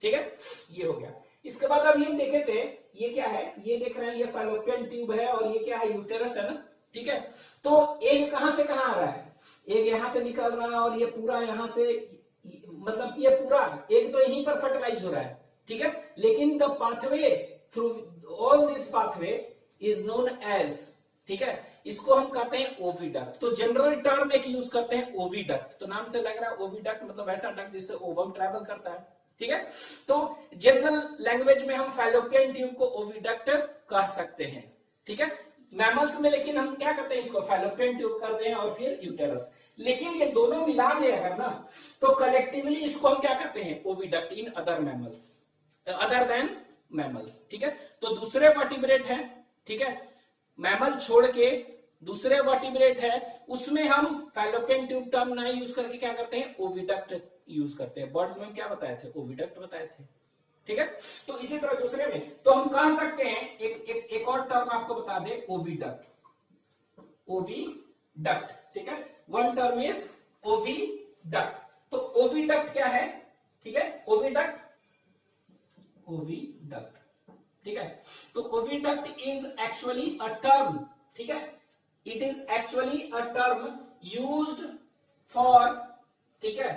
ठीक है, ये हो गया। इसके बाद अभी हम देखे थे, ये क्या है, ये देख रहे हैं, ये फैलोपियन ट्यूब है और ये क्या है, यूटेरस है ना। ठीक है, तो एग कहां से कहां आ रहा है, एग यहां से निकल रहा है और ये पूरा यहां से, मतलब कि ये पूरा एग तो यहीं पर फर्टिलाइज हो रहा है। ठीक है, लेकिन the pathway through all this pathway is known as, ठीक है, इसको हम कहते हैं ओविडक्ट। तो जनरल टर्म एक यूज करते हैं ओविडक्ट, तो नाम से लग रहा है ओविडक्ट मतलब ऐसा डक्ट जिससे ओवम ट्रैवल करता है। ठीक है, तो जनरल लैंग्वेज में हम फैलोपियन ट्यूब को ओविडक्ट कह सकते हैं। ठीक है, मैमल्स में लेकिन हम क्या करते हैं, इसको फैलोपियन ट्यूब करते हैं और फिर यूटेरस। लेकिन ये दोनों मिला दे अगर ना, तो कलेक्टिवली इसको हम क्या करते हैं, oviduct in other mammals, other than mammals. ठीक है, तो दूसरे वर्टिब्रेट हैं, ठीक है, मैमल छोड़ के दूसरे वर्टिब्रेट है, उसमें हम फैलोपियन ट्यूब टर्म ना यूज करके क्या करते हैं, ओविडक्ट यूज करते हैं। बर्ड्स में क्या बताए थे, ओविडक्ट बताए थे। ठीक है, तो इसी तरह दूसरे में तो हम कह सकते हैं, एक और टर्म आपको बता दे, ओविडक्ट, ओविडक्ट। ठीक है, वन टर्म इज ओविडक्ट। तो ओविडक्ट क्या है, ठीक है, ओविडक्ट, ठीक है, तो oviduct is actually a term, ठीक है, it is actually a term used for, ठीक है,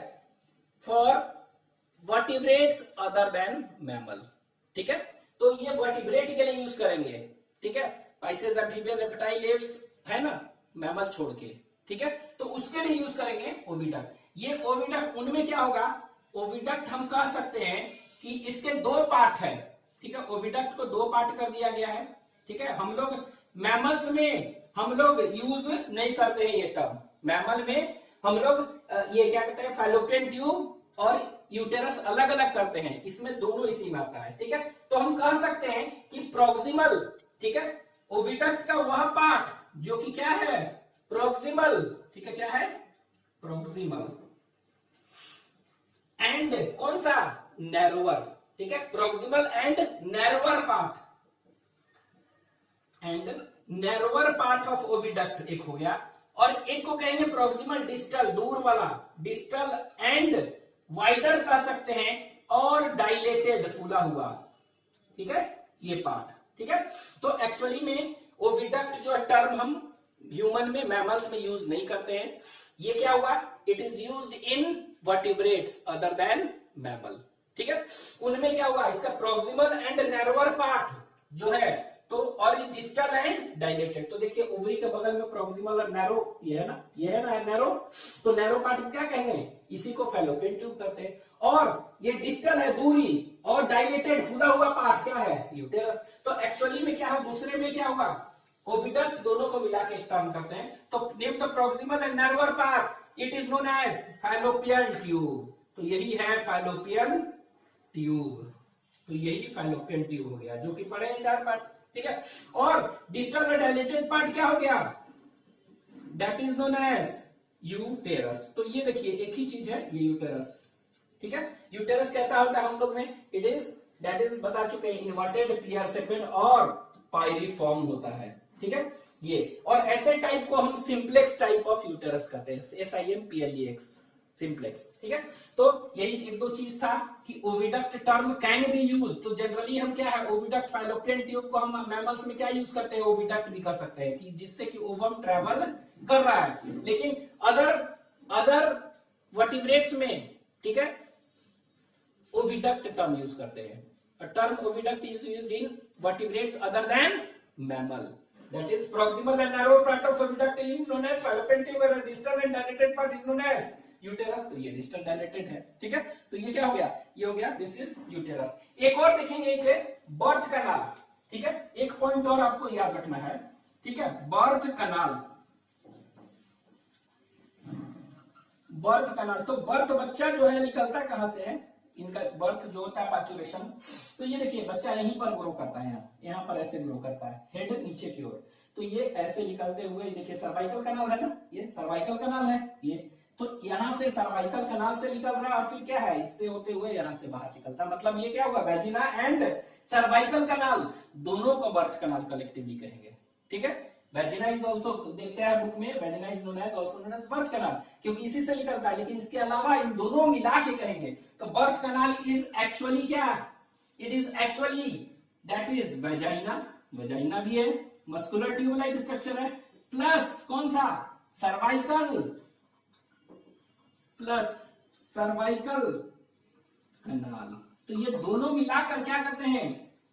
for vertebrates other than mammal. ठीक है, तो ये वर्टिब्रेट के लिए यूज करेंगे। ठीक है, पाइसेस, एम्फीबियन, रेप्टाइल, एप्स है ना, मैमल छोड़ के। ठीक है, तो उसके लिए यूज करेंगे ओविडक्ट। ये ओविडक्ट उनमें क्या होगा, ओविडक्ट हम कह सकते हैं कि इसके दो पार्ट है। ठीक है, ओविडक्ट को दो पार्ट कर दिया गया है। ठीक है, हम लोग मैमल्स में हम लोग यूज नहीं करते हैं ये टर्म, मैमल में हम लोग ये क्या कहते हैं, फैलोपियन ट्यूब और यूटेरस अलग अलग करते हैं, इसमें दोनों इसी में आता है। ठीक है, तो हम कह सकते हैं कि प्रोक्सिमल, ठीक है, ओविडक्ट का वह पार्ट जो कि क्या है, प्रोक्सिमल, ठीक है, क्या है, प्रोक्सिमल, एंड कौन सा, नैरोवर। ठीक है, proximal end narrower part, and narrower part of oviduct एक हो गया, और एक को कहेंगे प्रोक्सिमल डिस्टल, दूर वाला, डिस्टल एंड वाइडर कह सकते हैं, और डायलेटेड, फूला हुआ। ठीक है, ये पार्ट। ठीक है, तो एक्चुअली में ओविडक्ट जो टर्म हम ह्यूमन में, मैमल्स में यूज नहीं करते हैं। ये क्या हुआ, it is used in vertebrates other than mammal. ठीक है, उनमें क्या हुआ, इसका प्रोक्सिमल एंड नैरोवर पार्ट जो है, तो और ये डिस्टल एंड डायलेटेड। तो देखिए ओवरी के बगल में प्रोक्सिमल और नैरो, ये है ना, ये है ना नैरो, तो नैरो पार्ट क्या कहेंगे, इसी को फैलोपियन ट्यूब करते हैं। और ये डिस्टल है, दूरी, और डायलेटेड, फूला हुआ पार्ट क्या है, यूटेरस। तो एक्चुअली में क्या है, दूसरे में क्या होगा, ओविडक्ट, दोनों को मिला के एक टर्म करते हैं। तो name the proximal end narrower part, it is known as fallopian tube. तो यही है फैलोपियन ट्यूब, तो यही फैलोपियन ट्यूब हो गया, जो कि पढ़े हैं 4 पार्ट। ठीक है, और डिस्टल और डायलेटेड पार्ट क्या हो गया, that is known as uterus. तो ये देखिए एक ही चीज है, ये यूटेरस। ठीक है। यूटेरस कैसा होता है हम लोग में, इट इज दैट इज बता चुके हैं, इन्वर्टेड पियर सेपेड और पायरिफॉर्म होता है, ठीक है ये। और ऐसे टाइप को हम सिंप्लेक्स टाइप ऑफ यूटेरस कहते हैं, SIMPLEX, सिंप्लेक्स, ठीक है। तो यही एक दो चीज था कि oviduct term can be use, तो जनरली हम क्या है, ओविडक्ट फाइलोपियन ट्यूब को हम मैमल्स में क्या यूज करते हैं, ओविडक्ट भी कर सकते हैं, कि जिससे कि ओवम ट्रेवल कर रहा है। लेकिन अदर वर्टिब्रेट्स में, ठीक है, ओविडक्ट टर्म यूज करते हैं। A term oviduct is used in vertebrates other than mammal. That is proximal and narrow part of oviduct is known as fallopian tube and distal and dilated part is known as uterus. तो ये distal dilated है, ठीक है। तो ये क्या हो गया, ये हो गया दिस इज यूटेरस। एक और देखेंगे, एक है बर्थ कैनाल, ठीक है। एक पॉइंट और आपको याद रखना है, ठीक है, बर्थ कैनाल। बर्थ कैनाल, तो बर्थ बच्चा जो है निकलता है कहां से है, इनका बर्थ जो होता है पार्चुरेशन, तो ये देखिए बच्चा यहीं पर ग्रो करता है, यहाँ पर ऐसे ग्रो करता है, हेड नीचे की ओर, तो ये ऐसे निकलते हुए देखिए सर्वाइकल कनाल है ना, ये सर्वाइकल कनाल है ये, तो यहाँ से सर्वाइकल कनाल से निकल रहा है और फिर क्या है, इससे होते हुए यहाँ से बाहर निकलता है। मतलब ये क्या हुआ, वेजिना एंड सर्वाइकल कनाल दोनों को बर्थ कनाल कलेक्टिवली कहेंगे, ठीक है। वेजिना इज ऑल्सो, देखते हैं बुक में, vagina is known as also known as birth canal, क्योंकि इसी से निकलता है। लेकिन इसके अलावा इन दोनों मिला के कहेंगे तो बर्थ कनाल इज एक्चुअली क्या, it is actually that is vagina, vagina भी है, मस्कुलर ट्यूब लाइक स्ट्रक्चर है, प्लस कौन सा, सर्वाइकल, प्लस सर्वाइकल कनाल। तो ये दोनों मिलाकर क्या करते हैं,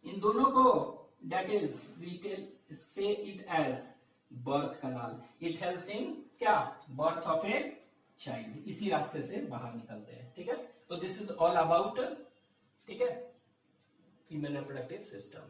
इन दोनों को that is we tell say it as birth canal. It helps in क्या, birth of a child, इसी रास्ते से बाहर निकलते हैं, ठीक है। तो दिस इज ऑल अबाउट, ठीक है, फीमेल रिप्रोडक्टिव सिस्टम।